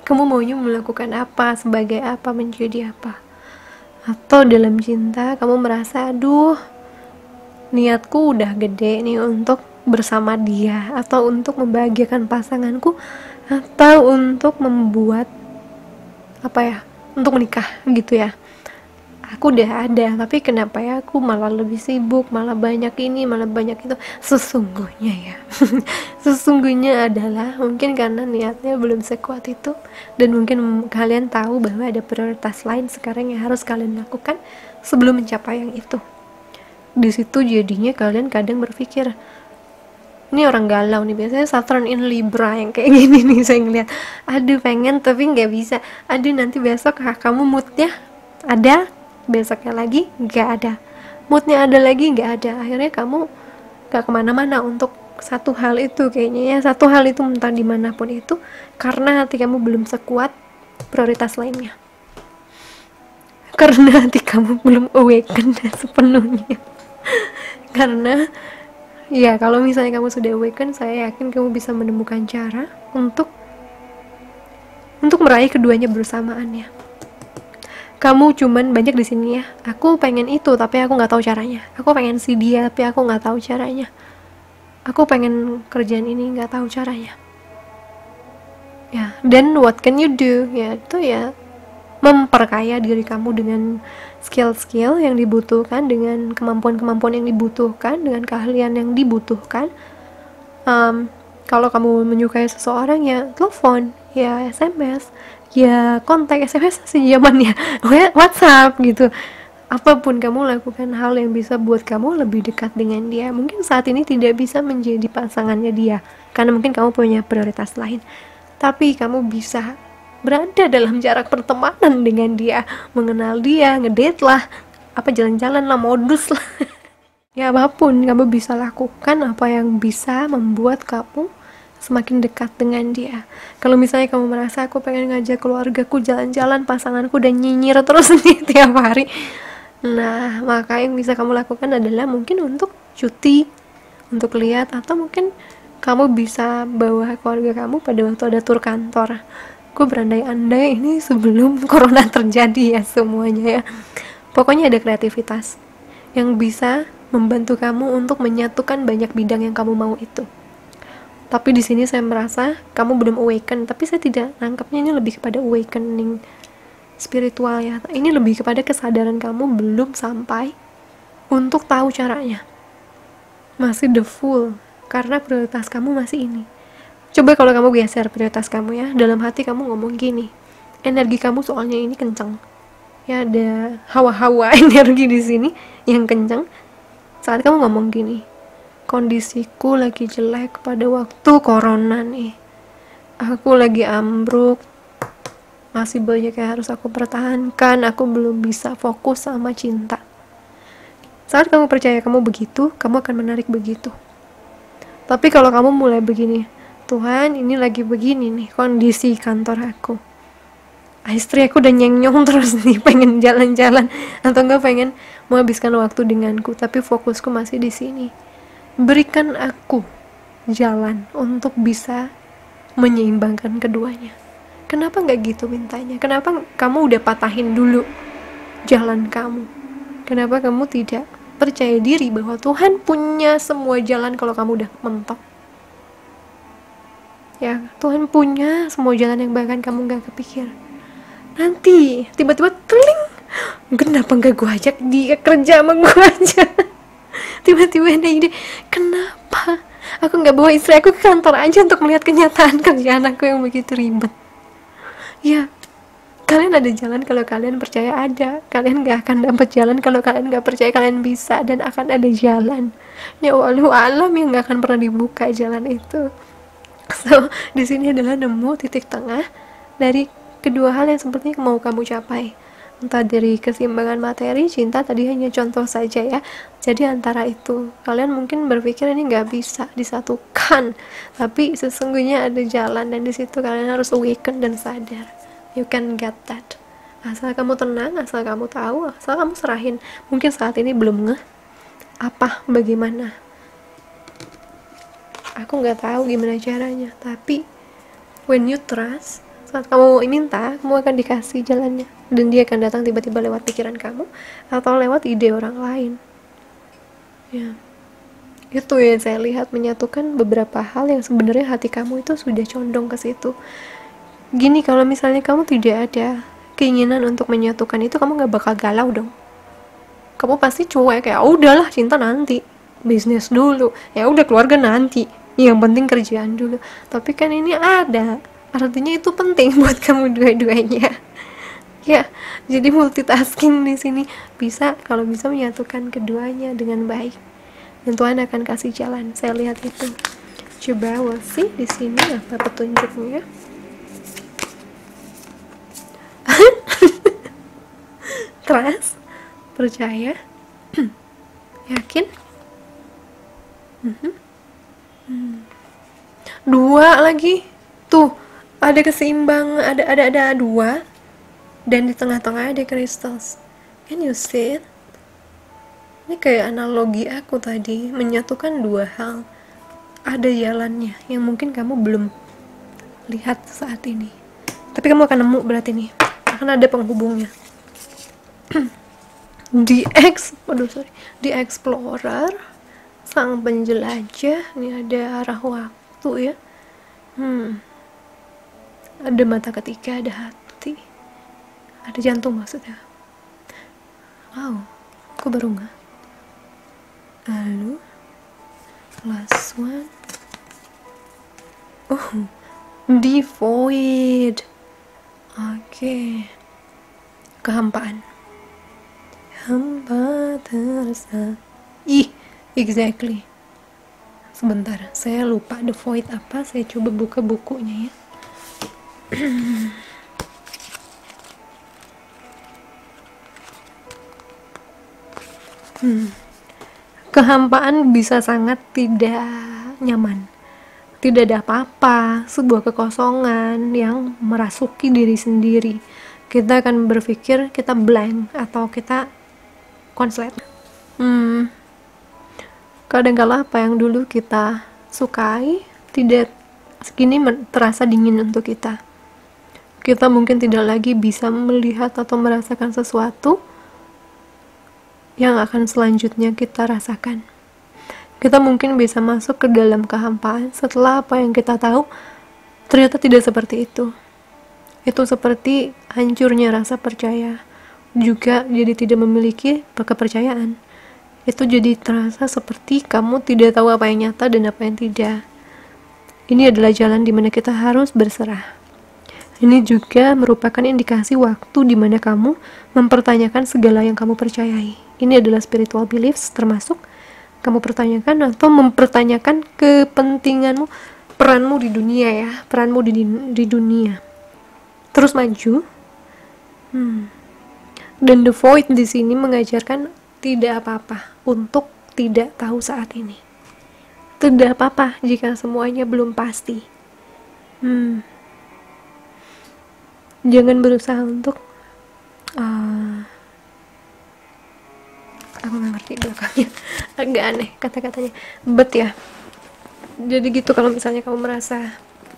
S1: Kamu maunya melakukan apa? Sebagai apa? Menjadi apa? Atau dalam cinta kamu merasa aduh, niatku udah gede nih untuk bersama dia, atau untuk membahagiakan pasanganku, atau untuk membuat untuk menikah gitu ya. Aku udah ada, tapi kenapa ya aku malah lebih sibuk, malah banyak ini, malah banyak itu. Sesungguhnya sesungguhnya adalah mungkin karena niatnya belum sekuat itu, dan mungkin kalian tahu bahwa ada prioritas lain sekarang yang harus kalian lakukan sebelum mencapai yang itu. Di situ jadinya kalian kadang berpikir, ini orang galau nih, biasanya Saturn in Libra yang kayak gini nih, saya ngeliat, aduh pengen tapi nggak bisa, aduh nanti besok kamu moodnya ada, besoknya lagi nggak ada, moodnya ada lagi nggak ada, akhirnya kamu nggak kemana-mana untuk satu hal itu. Kayaknya ya satu hal itu entah dimanapun itu, karena hati kamu belum sekuat prioritas lainnya, karena hati kamu belum awaken sepenuhnya. Karena ya kalau misalnya kamu sudah awaken, saya yakin kamu bisa menemukan cara untuk meraih keduanya bersamaan ya. Kamu cuman banyak di sini ya, aku pengen itu tapi aku nggak tahu caranya, aku pengen si dia tapi aku nggak tahu caranya, aku pengen kerjaan ini nggak tahu caranya ya. Then what can you do? Ya itu ya memperkaya diri kamu dengan skill-skill yang dibutuhkan, dengan kemampuan-kemampuan yang dibutuhkan, dengan keahlian yang dibutuhkan. Kalau kamu menyukai seseorang ya telepon, ya SMS, ya kontak. SMS masih zamannya WhatsApp gitu. Apapun kamu lakukan hal yang bisa buat kamu lebih dekat dengan dia. Mungkin saat ini tidak bisa menjadi pasangannya dia karena mungkin kamu punya prioritas lain, tapi kamu bisa berada dalam jarak pertemanan dengan dia, mengenal dia, ngedate lah, jalan-jalan lah, modus lah. Ya apapun kamu bisa lakukan, apa yang bisa membuat kamu semakin dekat dengan dia. Kalau misalnya kamu merasa aku pengen ngajak keluargaku jalan-jalan, pasanganku udah nyinyir terus nih tiap hari, nah maka yang bisa kamu lakukan adalah mungkin untuk cuti, untuk lihat, atau mungkin kamu bisa bawa keluarga kamu pada waktu ada tur kantor. Gue berandai-andai ini sebelum corona terjadi ya semuanya ya. Pokoknya ada kreativitas yang bisa membantu kamu untuk menyatukan banyak bidang yang kamu mau itu. Tapi di sini saya merasa kamu belum awaken, tapi saya tidak nangkepnya ini lebih kepada awakening spiritual ya. Ini lebih kepada kesadaran kamu belum sampai untuk tahu caranya. Masih the full, karena prioritas kamu masih ini. Coba kalau kamu geser prioritas kamu ya, dalam hati kamu ngomong gini, energi kamu soalnya ini kencang. Ya ada hawa-hawa energi di sini yang kencang. Saat kamu ngomong gini, kondisiku lagi jelek pada waktu corona nih. Aku lagi ambruk, masih banyak yang harus aku pertahankan, aku belum bisa fokus sama cinta. Saat kamu percaya kamu begitu, kamu akan menarik begitu. Tapi kalau kamu mulai begini, Tuhan ini lagi begini nih kondisi kantor aku, istri aku udah nyenyong terus nih, pengen jalan-jalan atau enggak pengen menghabiskan waktu denganku, tapi fokusku masih di sini. Berikan aku jalan untuk bisa menyeimbangkan keduanya. Kenapa nggak gitu mintanya? Kenapa kamu udah patahin dulu jalan kamu? Kenapa kamu tidak percaya diri bahwa Tuhan punya semua jalan kalau kamu udah mentok? Ya, Tuhan punya semua jalan yang bahkan kamu nggak kepikir. Nanti tiba-tiba teling, kenapa nggak gue ajak dia kerja sama gue aja? Tiba-tiba ada ide, kenapa aku nggak bawa istri aku ke kantor aja untuk melihat kenyataan kerjaan aku yang begitu ribet? Ya, kalian ada jalan kalau kalian percaya ada. Kalian nggak akan dapat jalan kalau kalian nggak percaya kalian bisa, dan akan ada jalan. Ya walau alam yang nggak akan pernah dibuka jalan itu. So, di sini adalah nemu titik tengah dari kedua hal yang sepertinya mau kamu capai. Entah dari keseimbangan materi, cinta tadi hanya contoh saja ya. Jadi antara itu, kalian mungkin berpikir ini nggak bisa disatukan, tapi sesungguhnya ada jalan, dan di situ kalian harus awaken dan sadar. You can get that. Asal kamu tenang, asal kamu tahu, asal kamu serahin. Mungkin saat ini belum ngeh apa, bagaimana. Aku nggak tahu gimana caranya, tapi when you trust, saat kamu minta, kamu akan dikasih jalannya, dan dia akan datang tiba-tiba lewat pikiran kamu atau lewat ide orang lain. Ya, itu yang saya lihat menyatukan beberapa hal yang sebenarnya hati kamu itu sudah condong ke situ. Gini, kalau misalnya kamu tidak ada keinginan untuk menyatukan itu, kamu nggak bakal galau dong. Kamu pasti cuek, kayak udahlah cinta nanti, bisnis dulu, ya udah keluarga nanti, yang penting kerjaan dulu. Tapi kan ini ada, artinya itu penting buat kamu dua-duanya. Ya, jadi multitasking di sini bisa, kalau bisa menyatukan keduanya dengan baik, dan Tuhan akan kasih jalan. Saya lihat itu. Coba we'll see di sini apa petunjuknya. Trust, percaya, yakin. Dua lagi tuh, ada keseimbangan, ada dua, dan di tengah-tengah ada crystals. Can you see it? Ini kayak analogi aku tadi, menyatukan dua hal. Ada jalannya yang mungkin kamu belum lihat saat ini, tapi kamu akan nemu, berarti nih akan ada penghubungnya. The Explorer, sang penjelajah. Ini ada arah waktu ya. Ada mata ketiga, ada hati, ada jantung maksudnya. Wow, aku baru nggak. Lalu last one, the void. Oke. Kehampaan, hampa terasa. Exactly. Sebentar, saya lupa the void apa. Saya coba buka bukunya ya. Kehampaan bisa sangat tidak nyaman. Tidak ada apa-apa, sebuah kekosongan yang merasuki diri sendiri. Kita akan berpikir kita blank atau kita konslet. Kadang-kala apa yang dulu kita sukai tidak segini terasa dingin untuk kita. Kita mungkin tidak lagi bisa melihat atau merasakan sesuatu yang akan selanjutnya kita rasakan. Kita mungkin bisa masuk ke dalam kehampaan setelah apa yang kita tahu ternyata tidak seperti itu. Itu seperti hancurnya rasa percaya, juga jadi tidak memiliki kepercayaan. Itu jadi terasa seperti kamu tidak tahu apa yang nyata dan apa yang tidak. Ini adalah jalan di mana kita harus berserah. Ini juga merupakan indikasi waktu di mana kamu mempertanyakan segala yang kamu percayai. Ini adalah spiritual beliefs, termasuk kamu pertanyakan atau mempertanyakan kepentinganmu, peranmu di dunia ya, peranmu di dunia. Terus maju. Dan the void di sini mengajarkan tidak apa-apa untuk tidak tahu saat ini. Tidak apa-apa jika semuanya belum pasti. Jangan berusaha untuk aku nggak ngerti belakangnya, agak aneh kata-katanya, but ya. Jadi gitu, kalau misalnya kamu merasa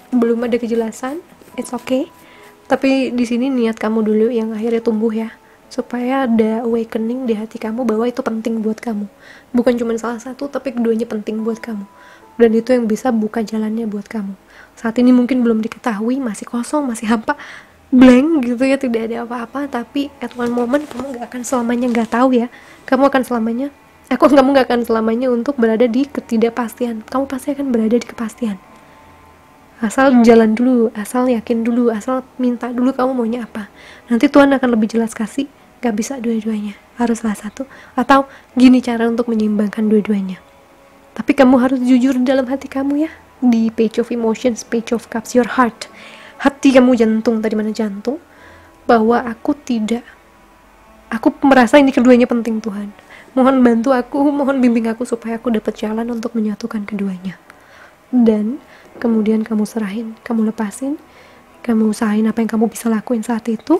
S1: belum ada kejelasan, it's okay. Tapi di sini niat kamu dulu yang akhirnya tumbuh ya, supaya ada awakening di hati kamu bahwa itu penting buat kamu. Bukan cuma salah satu, tapi keduanya penting buat kamu. Dan itu yang bisa buka jalannya buat kamu. Saat ini mungkin belum diketahui, masih kosong, masih hampa, blank gitu ya, tidak ada apa-apa. Tapi at one moment kamu gak akan selamanya gak tahu ya. Kamu akan selamanya, kamu gak akan selamanya untuk berada di ketidakpastian. Kamu pasti akan berada di kepastian. Asal jalan dulu, asal yakin dulu, asal minta dulu kamu maunya apa. Nanti Tuhan akan lebih jelas kasih. Gak bisa dua-duanya, harus salah satu. Atau gini cara untuk menyeimbangkan dua-duanya. Tapi kamu harus jujur dalam hati kamu ya. Di page of emotions, page of cups, your heart. Hati kamu, jantung, tadi mana jantung. Bahwa aku merasa ini keduanya penting Tuhan. Mohon bantu aku, mohon bimbing aku supaya aku dapat jalan untuk menyatukan keduanya. Dan kemudian kamu serahin, kamu lepasin, kamu usahain apa yang kamu bisa lakuin saat itu.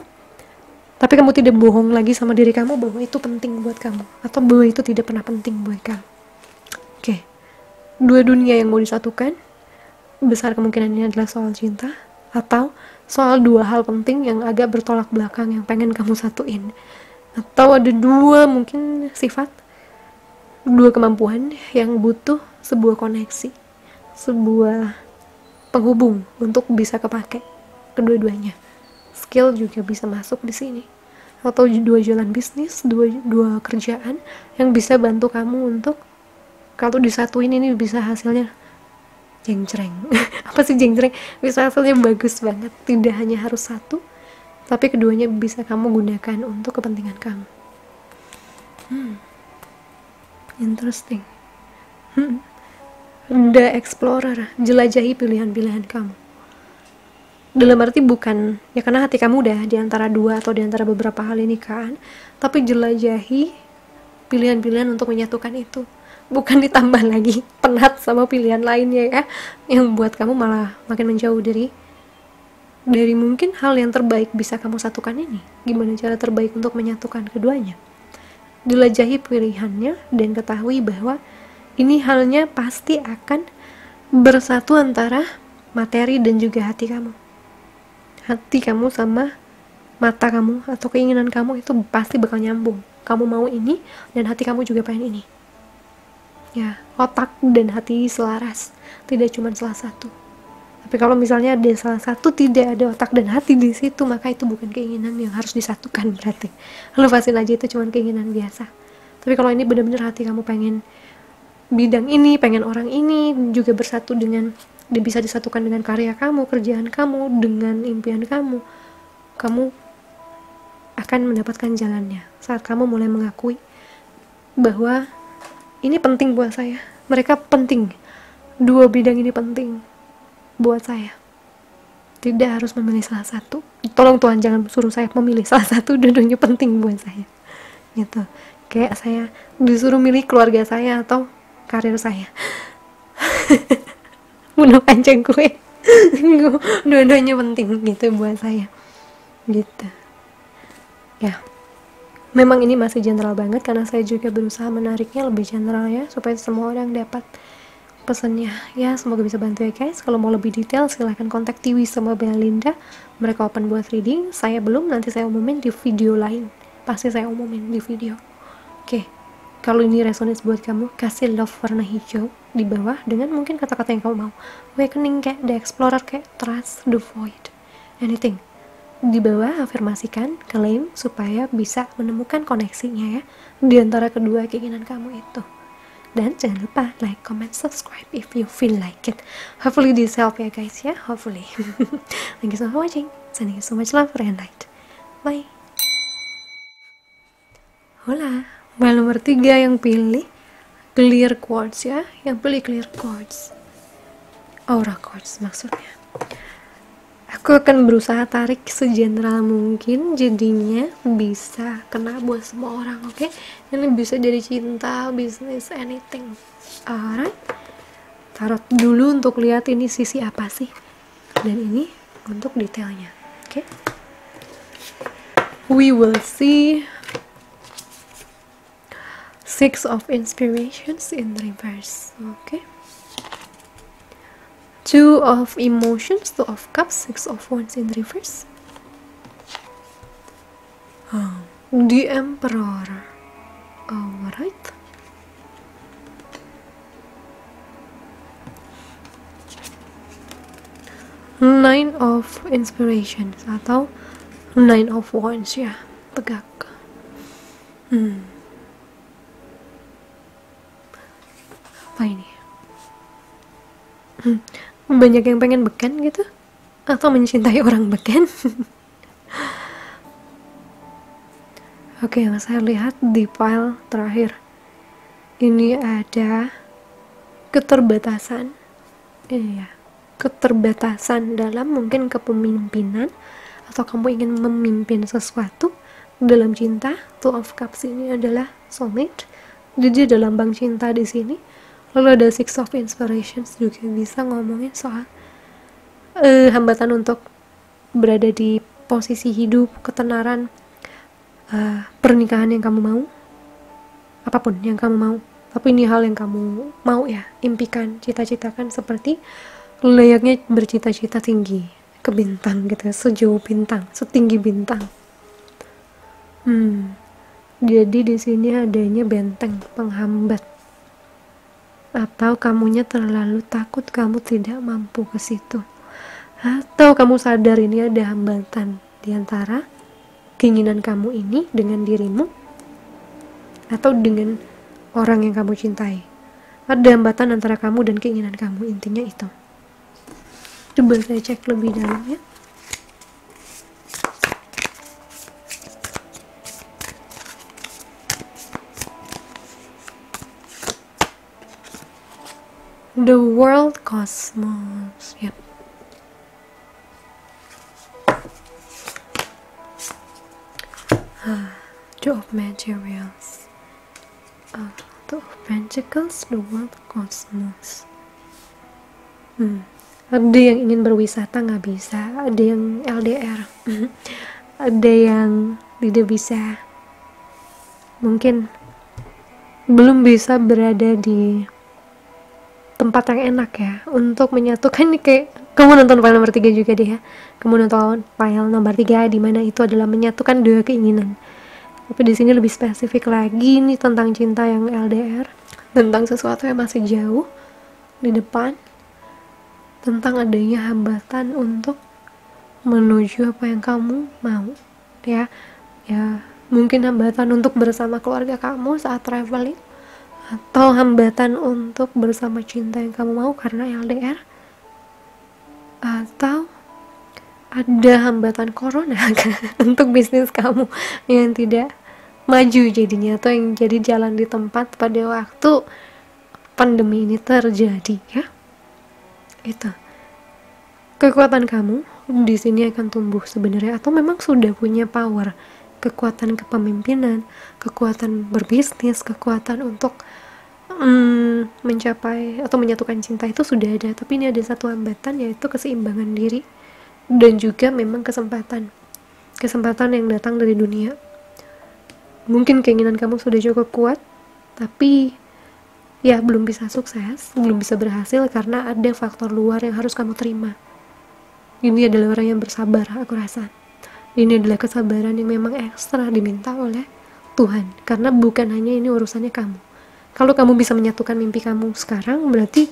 S1: Tapi kamu tidak bohong lagi sama diri kamu bahwa itu penting buat kamu, atau bahwa itu tidak pernah penting buat kamu. Oke. Dua dunia yang mau disatukan, besar kemungkinan ini adalah soal cinta, atau soal dua hal penting yang agak bertolak belakang yang pengen kamu satuin. Atau ada dua mungkin sifat, dua kemampuan yang butuh sebuah koneksi, sebuah penghubung untuk bisa kepake kedua-duanya. Skill juga bisa masuk di sini, atau dua jalan bisnis, dua kerjaan yang bisa bantu kamu untuk kalau disatuin ini bisa hasilnya jeng-jreng. Apa sih jeng-jreng? Bisa hasilnya bagus banget. Tidak hanya harus satu, tapi keduanya bisa kamu gunakan untuk kepentingan kamu. Interesting. The Explorer, jelajahi pilihan-pilihan kamu. Dalam arti bukan ya karena hati kamu udah di antara dua atau di antara beberapa hal ini kan, tapi jelajahi pilihan-pilihan untuk menyatukan itu. Bukan ditambah lagi penat sama pilihan lainnya ya, yang buat kamu malah makin menjauh dari mungkin hal yang terbaik bisa kamu satukan ini. Gimana cara terbaik untuk menyatukan keduanya? Jelajahi pilihannya dan ketahui bahwa ini halnya pasti akan bersatu antara materi dan juga hati kamu. Hati kamu sama mata kamu atau keinginan kamu itu pasti bakal nyambung. Kamu mau ini dan hati kamu juga pengen ini. Ya, otak dan hati selaras, tidak cuma salah satu. Tapi kalau misalnya ada salah satu tidak ada otak dan hati di situ, maka itu bukan keinginan yang harus disatukan berarti. Lepasin aja, itu cuma keinginan biasa. Tapi kalau ini benar-benar hati kamu pengen bidang ini, pengen orang ini juga bersatu dengan, bisa disatukan dengan karya kamu, kerjaan kamu, dengan impian kamu, kamu akan mendapatkan jalannya saat kamu mulai mengakui bahwa ini penting buat saya, mereka penting, dua bidang ini penting buat saya. Tidak harus memilih salah satu. Tolong Tuhan jangan suruh saya memilih salah satu, dua-duanya penting buat saya gitu. Kayak saya disuruh milih keluarga saya atau karir saya. Bunuh pancing gue. Dua-duanya penting gitu buat saya gitu ya. Memang ini masih general banget karena saya juga berusaha menariknya lebih general ya, supaya semua orang dapat pesannya. Ya, semoga bisa bantu ya guys. Kalau mau lebih detail silahkan kontak Tiwi sama Belinda. Mereka open buat reading. Saya belum, nanti saya umumin di video lain. Pasti saya umumin di video. Oke. Kalau ini resonates buat kamu, kasih love warna hijau di bawah dengan mungkin kata-kata yang kamu mau. Awakening kayak The Explorer, kayak Trust the Void, anything. Di bawah afirmasikan, klaim supaya bisa menemukan koneksinya ya di antara kedua keinginan kamu itu. Dan jangan lupa like, comment, subscribe if you feel like it. Hopefully this help ya guys ya, hopefully. Thank you so much for watching. Sending you so much love and light. Bye. Hola. File nomor 3 yang pilih clear quartz ya, yang pilih clear quartz, aura quartz maksudnya. Aku akan berusaha tarik segeneral mungkin, jadinya bisa kena buat semua orang, oke? Ini bisa dari cinta, bisnis, anything. Alright, taruh dulu untuk lihat ini sisi apa sih, dan ini untuk detailnya, oke? We will see. Six of Inspirations in reverse, okay? Two of Emotions, Two of Cups, Six of Wands in reverse. The Emperor. Alright. Nine of Inspirations atau Nine of Wands ya, tegak. Apa ini? Banyak yang pengen beken gitu? Atau mencintai orang beken? Oke, saya lihat di file terakhir. Ini ada keterbatasan. Iya, keterbatasan dalam mungkin kepemimpinan, atau kamu ingin memimpin sesuatu dalam cinta. Two of Cups ini adalah soulmate. Jadi ada lambang cinta di sini. Lalu ada Six of Inspirations juga bisa ngomongin soal hambatan untuk berada di posisi hidup, ketenaran, pernikahan yang kamu mau, apapun yang kamu mau. Tapi ini hal yang kamu mau ya, impikan, cita-citakan seperti layaknya bercita-cita tinggi ke bintang gitu, sejauh bintang, setinggi bintang. Jadi di sini adanya benteng penghambat. Atau kamunya terlalu takut, kamu tidak mampu ke situ, atau kamu sadar ini ada hambatan di antara keinginan kamu ini dengan dirimu atau dengan orang yang kamu cintai. Ada hambatan antara kamu dan keinginan kamu, intinya itu. Coba saya cek lebih dalam ya. The World Cosmos. Yep. Two of Materials. Two of Pentacles. The World Cosmos. Ada yang ingin berwisata nggak bisa. Ada yang LDR. Ada yang tidak bisa. Mungkin belum bisa berada di tempat yang enak ya untuk menyatukan. Ini kayak kamu nonton file nomor 3 juga deh ya, kamu nonton file nomor 3 di mana itu adalah menyatukan dua keinginan. Tapi di sini lebih spesifik lagi nih tentang cinta yang LDR, tentang sesuatu yang masih jauh di depan, tentang adanya hambatan untuk menuju apa yang kamu mau ya mungkin hambatan untuk bersama keluarga kamu saat traveling, atau hambatan untuk bersama cinta yang kamu mau karena LDR, atau ada hambatan corona untuk bisnis kamu yang tidak maju jadinya, atau yang jadi jalan di tempat pada waktu pandemi ini terjadi ya. Itu kekuatan kamu di sini akan tumbuh sebenarnya, atau memang sudah punya power, kekuatan kepemimpinan, kekuatan berbisnis, kekuatan untuk mencapai atau menyatukan cinta itu sudah ada. Tapi ini ada satu hambatan, yaitu keseimbangan diri, dan juga memang kesempatan yang datang dari dunia. Mungkin keinginan kamu sudah cukup kuat, tapi ya belum bisa sukses, belum bisa berhasil karena ada faktor luar yang harus kamu terima. Ini adalah orang yang bersabar, aku rasa. Ini adalah kesabaran yang memang ekstra diminta oleh Tuhan, karena bukan hanya ini urusannya kamu. Kalau kamu bisa menyatukan mimpi kamu sekarang, berarti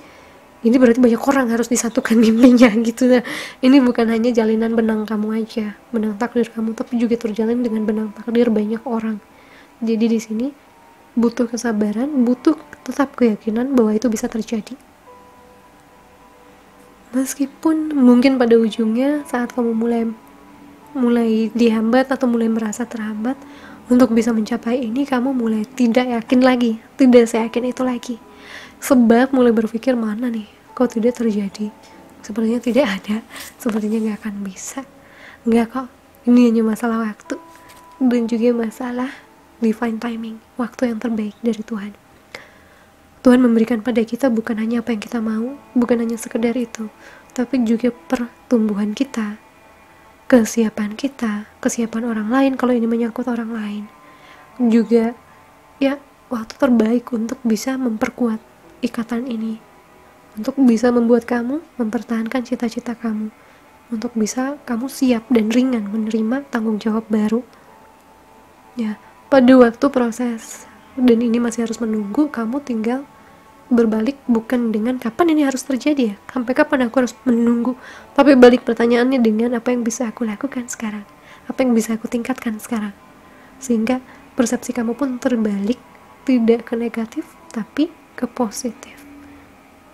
S1: banyak orang harus disatukan mimpinya gitu. Nah, ini bukan hanya jalinan benang kamu aja, benang takdir kamu, tapi juga terjalin dengan benang takdir banyak orang. Jadi di sini butuh kesabaran, butuh tetap keyakinan bahwa itu bisa terjadi. Meskipun mungkin pada ujungnya saat kamu mulai dihambat atau mulai merasa terhambat untuk bisa mencapai ini, kamu mulai tidak yakin lagi, tidak seyakin itu lagi. Sebab mulai berpikir, mana nih, kok tidak terjadi, sepertinya tidak ada, sepertinya nggak akan bisa, nggak kok, ini hanya masalah waktu, dan juga masalah divine timing, waktu yang terbaik dari Tuhan. Tuhan memberikan pada kita bukan hanya apa yang kita mau, bukan hanya sekedar itu, tapi juga pertumbuhan kita, kesiapan orang lain kalau ini menyangkut orang lain, juga ya waktu terbaik untuk bisa memperkuat ikatan ini, untuk bisa membuat kamu mempertahankan cita-cita kamu, untuk bisa kamu siap dan ringan menerima tanggung jawab baru. Ya, pada waktu proses dan ini masih harus menunggu, kamu tinggal berbalik bukan dengan kapan ini harus terjadi ya, sampai kapan aku harus menunggu, tapi balik pertanyaannya dengan apa yang bisa aku lakukan sekarang, apa yang bisa aku tingkatkan sekarang, sehingga persepsi kamu pun terbalik, tidak ke negatif tapi ke positif.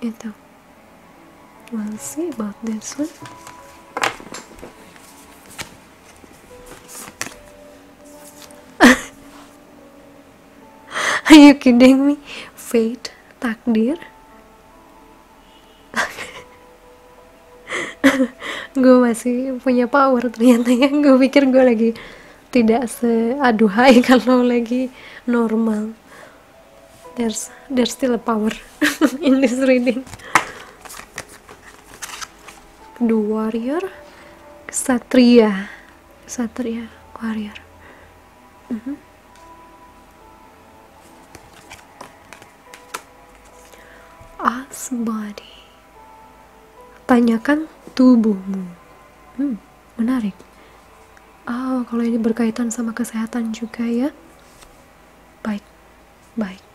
S1: Itu we'll see about this one. Are you kidding me? Fate, takdir. Gue masih punya power ternyata ya. Gue pikir gue lagi tidak seaduhai kalau lagi normal. There's still a power in this reading. The warrior, Ksatria, warrior. Ask body, tanyakan tubuhmu. Menarik. Kalau ini berkaitan sama kesehatan juga ya. Baik.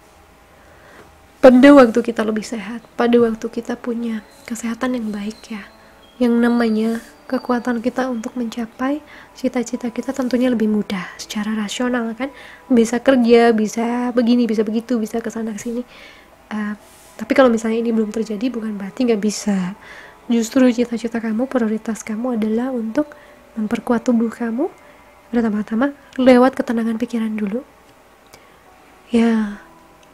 S1: Pada waktu kita lebih sehat, pada waktu kita punya kesehatan yang baik ya, yang namanya kekuatan kita untuk mencapai cita-cita kita tentunya lebih mudah secara rasional kan, bisa kerja, bisa begini, bisa begitu, bisa kesana kesini. Tapi kalau misalnya ini belum terjadi, bukan berarti nggak bisa. Justru cita-cita kamu, prioritas kamu adalah untuk memperkuat tubuh kamu, pertama-tama lewat ketenangan pikiran dulu. Ya,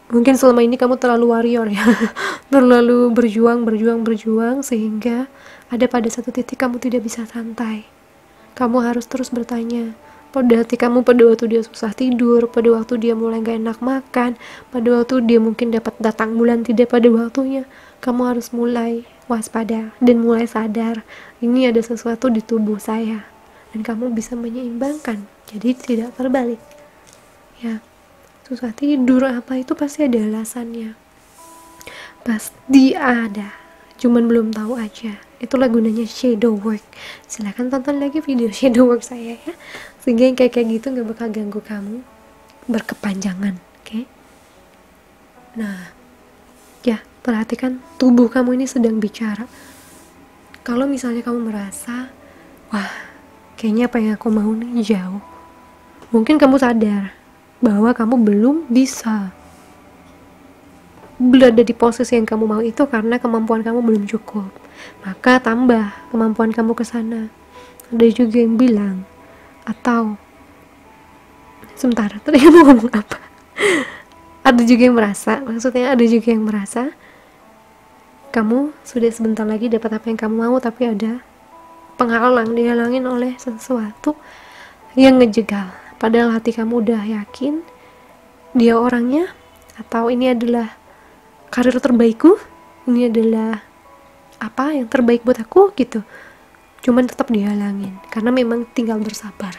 S1: mungkin selama ini kamu terlalu warrior ya, terlalu berjuang sehingga ada pada satu titik kamu tidak bisa santai. Kamu harus terus bertanya pada hati kamu, pada waktu dia susah tidur, pada waktu dia mulai gak enak makan, pada waktu dia mungkin dapat datang bulan tidak pada waktunya. Kamu harus mulai waspada dan mulai sadar, ini ada sesuatu di tubuh saya, dan kamu bisa menyeimbangkan, jadi tidak terbalik ya. Susah tidur apa itu pasti ada alasannya, pasti ada, cuman belum tahu aja. Itulah gunanya shadow work. Silahkan tonton lagi video shadow work saya ya, sehingga yang kayak gitu gak bakal ganggu kamu berkepanjangan. Oke? Nah ya, perhatikan tubuh kamu ini sedang bicara. Kalau misalnya kamu merasa, wah kayaknya apa yang aku mau nih jauh, mungkin kamu sadar bahwa kamu belum bisa berada di posisi yang kamu mau itu karena kemampuan kamu belum cukup, maka tambah kemampuan kamu ke sana. Ada juga yang bilang, atau sebentar, tadi kamu ngomong apa? Ada juga yang merasa kamu sudah sebentar lagi dapat apa yang kamu mau, tapi ada penghalang, dihalangin oleh sesuatu yang ngejegal. Padahal hati kamu udah yakin dia orangnya, atau ini adalah karir terbaikku, ini adalah apa yang terbaik buat aku gitu. Cuman tetap dihalangin karena memang tinggal bersabar.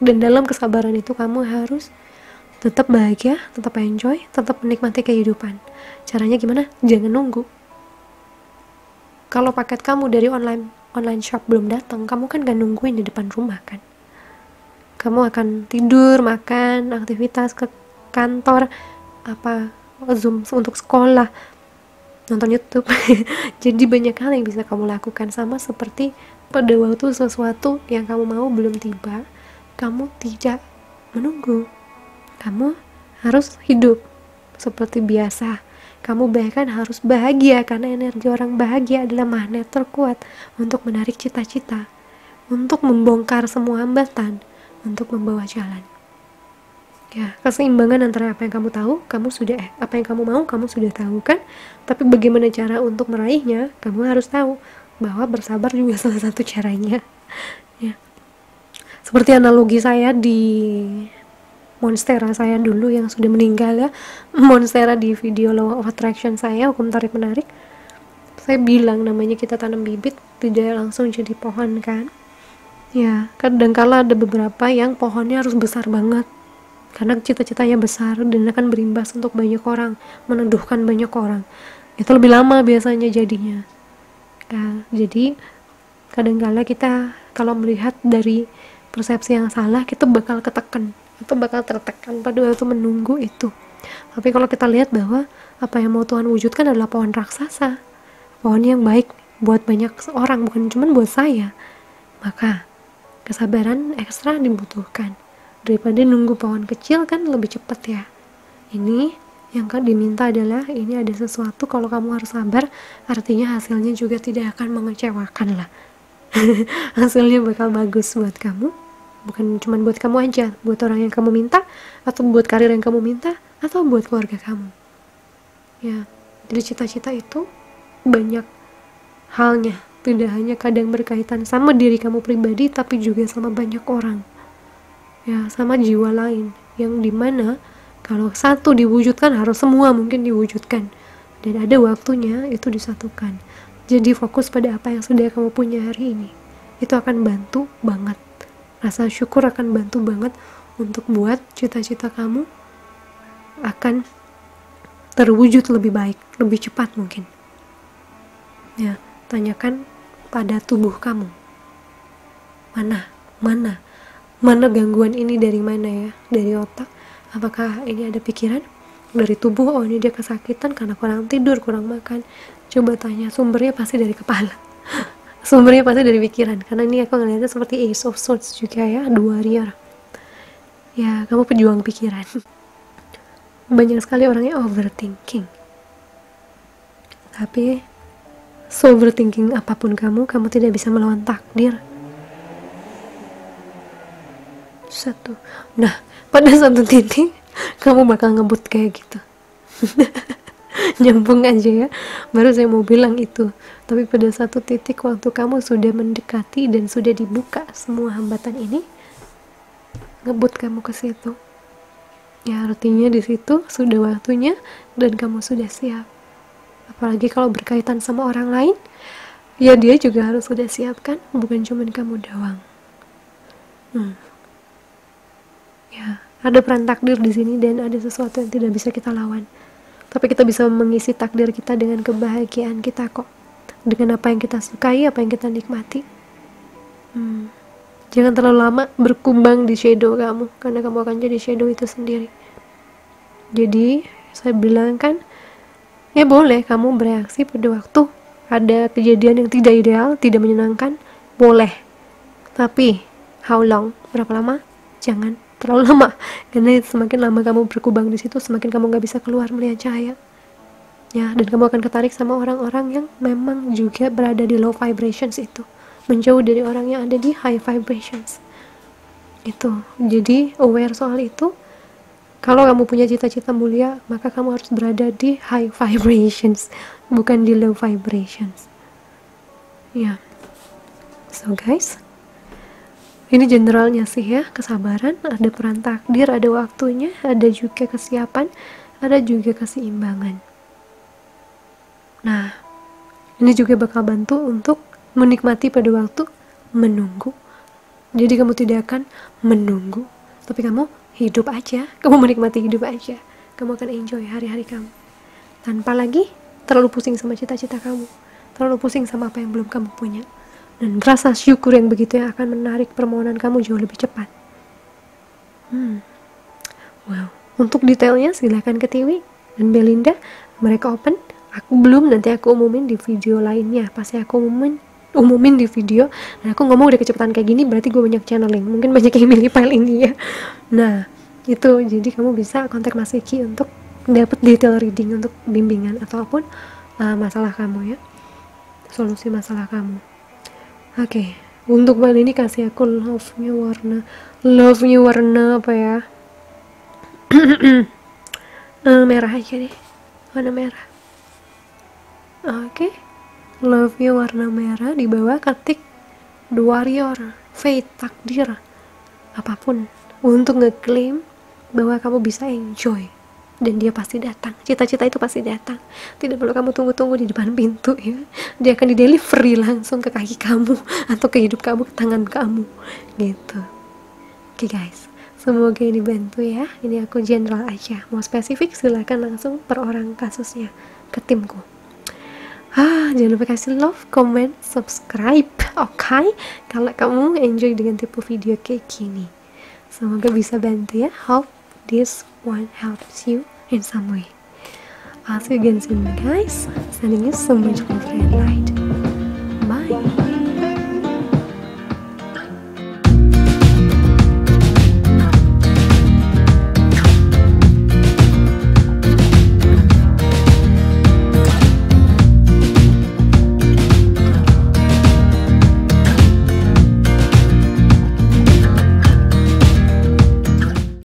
S1: Dan dalam kesabaran itu kamu harus Tetap bahagia, tetap enjoy, tetap menikmati kehidupan. Caranya gimana? Jangan nunggu. Kalau paket kamu dari online shop belum datang, kamu kan gak nungguin di depan rumah kan. Kamu akan tidur, makan, aktivitas ke kantor, Zoom untuk sekolah, nonton YouTube. Jadi banyak hal yang bisa kamu lakukan, sama seperti pada waktu sesuatu yang kamu mau belum tiba, kamu tidak menunggu. Kamu harus hidup seperti biasa. Kamu bahkan harus bahagia, karena energi orang bahagia adalah magnet terkuat untuk menarik cita-cita, untuk membongkar semua hambatan, untuk membawa jalan. Ya, keseimbangan antara apa yang kamu tahu, apa yang kamu mau, kamu sudah tahu kan? Tapi bagaimana cara untuk meraihnya, kamu harus tahu bahwa bersabar juga salah satu caranya. Ya. Seperti analogi saya di Monstera saya dulu yang sudah meninggal ya, Monstera di video Law of Attraction saya, hukum tarik menarik, saya bilang namanya kita tanam bibit tidak langsung jadi pohon kan. Ya, kadangkala ada beberapa yang pohonnya harus besar banget karena cita-citanya besar dan akan berimbas untuk banyak orang, meneduhkan banyak orang. Itu lebih lama biasanya jadinya. Ya, jadi kadangkala kita kalau melihat dari persepsi yang salah, kita bakal tertekan pada waktu menunggu itu. Tapi kalau kita lihat bahwa apa yang mau Tuhan wujudkan adalah pohon raksasa, pohon yang baik buat banyak orang, bukan cuma buat saya, maka kesabaran ekstra dibutuhkan. Daripada nunggu pohon kecil kan lebih cepat ya. Ini yang kan diminta adalah, ini ada sesuatu, kalau kamu harus sabar, artinya hasilnya juga tidak akan mengecewakan lah. Hasilnya bakal bagus buat kamu, bukan cuma buat kamu aja, buat orang yang kamu minta, atau buat karir yang kamu minta, atau buat keluarga kamu. Ya, jadi cita-cita itu banyak halnya, tidak hanya kadang berkaitan sama diri kamu pribadi, tapi juga sama banyak orang. Ya, sama jiwa lain, yang dimana kalau satu diwujudkan harus semua mungkin diwujudkan, dan ada waktunya itu disatukan. Jadi fokus pada apa yang sudah kamu punya hari ini, itu akan bantu banget. Rasa syukur akan bantu banget untuk buat cita-cita kamu akan terwujud lebih baik, lebih cepat mungkin. Ya, tanyakan pada tubuh kamu, mana gangguan ini, dari mana ya? Dari otak? Apakah ini ada pikiran? Dari tubuh, oh ini dia kesakitan karena kurang tidur, kurang makan. Coba tanya, sumbernya pasti dari kepala. Sumbernya pasti dari pikiran, karena ini aku ngeliatnya seperti Ace of Swords juga ya, 2 warrior. Ya, kamu pejuang pikiran. Banyak sekali orangnya overthinking. Tapi overthinking apapun kamu tidak bisa melawan takdir. Nah, pada satu titik kamu bakal ngebut kayak gitu. Nyambung aja ya, baru saya mau bilang itu. Tapi pada satu titik waktu kamu sudah mendekati dan sudah dibuka semua hambatan ini, ngebut kamu ke situ. Ya, artinya di situ sudah waktunya dan kamu sudah siap. Apalagi kalau berkaitan sama orang lain, ya dia juga harus sudah siap kan, bukan cuma kamu doang. Ya, ada peran takdir di sini dan ada sesuatu yang tidak bisa kita lawan. Tapi kita bisa mengisi takdir kita dengan kebahagiaan kita kok. Dengan apa yang kita sukai, apa yang kita nikmati. Jangan terlalu lama berkembang di shadow kamu, karena kamu akan jadi shadow itu sendiri. Jadi, saya bilang kan, ya boleh kamu bereaksi pada waktu ada kejadian yang tidak ideal, tidak menyenangkan, boleh. Tapi, how long? Berapa lama? Jangan terlalu lama, karena semakin lama kamu berkubang di situ, semakin kamu gak bisa keluar melihat cahaya. Ya, dan kamu akan ketarik sama orang-orang yang memang juga berada di low vibrations itu, menjauh dari orang yang ada di high vibrations. Itu, jadi aware soal itu. Kalau kamu punya cita-cita mulia, maka kamu harus berada di high vibrations, bukan di low vibrations. Ya, so guys, ini generalnya sih ya, kesabaran, ada peran takdir, ada waktunya, ada juga kesiapan, ada juga keseimbangan. Nah, ini juga bakal bantu untuk menikmati pada waktu menunggu. Jadi kamu tidak akan menunggu, tapi kamu hidup aja, kamu menikmati hidup aja, kamu akan enjoy hari-hari kamu tanpa lagi terlalu pusing sama cita-cita kamu, terlalu pusing sama apa yang belum kamu punya. Dan rasa syukur yang begitu yang akan menarik permohonan kamu jauh lebih cepat. Wow, untuk detailnya silahkan ke Tiwi dan Belinda, mereka open. Aku belum, nanti aku umumin di video lainnya. Pasti aku umumin di video. Dan aku ngomong udah kecepatan kayak gini, berarti gue banyak channeling, mungkin banyak yang milih file ini ya. Nah itu, jadi kamu bisa kontak Mas Iki untuk dapat detail reading untuk bimbingan ataupun masalah kamu ya, solusi masalah kamu. Oke, untuk bulan ini kasih aku love-nya warna apa ya? Merah aja deh, warna merah. Oke, love-nya warna merah. Di bawah ketik The Warrior, Fate, takdir, apapun, untuk ngeklaim bahwa kamu bisa enjoy. Dan dia pasti datang, cita-cita itu pasti datang, tidak perlu kamu tunggu-tunggu di depan pintu ya, dia akan di delivery langsung ke kaki kamu atau ke hidup kamu, ke tangan kamu gitu. Oke guys, semoga ini bantu ya. Ini aku general aja, mau spesifik silahkan langsung per orang kasusnya ke timku. Jangan lupa kasih love, comment, subscribe, oke? Kalau kamu enjoy dengan tipe video kayak gini, semoga bisa bantu ya. Hope this one helps you in some way. I'll see you again soon guys. Sending you so much love and light.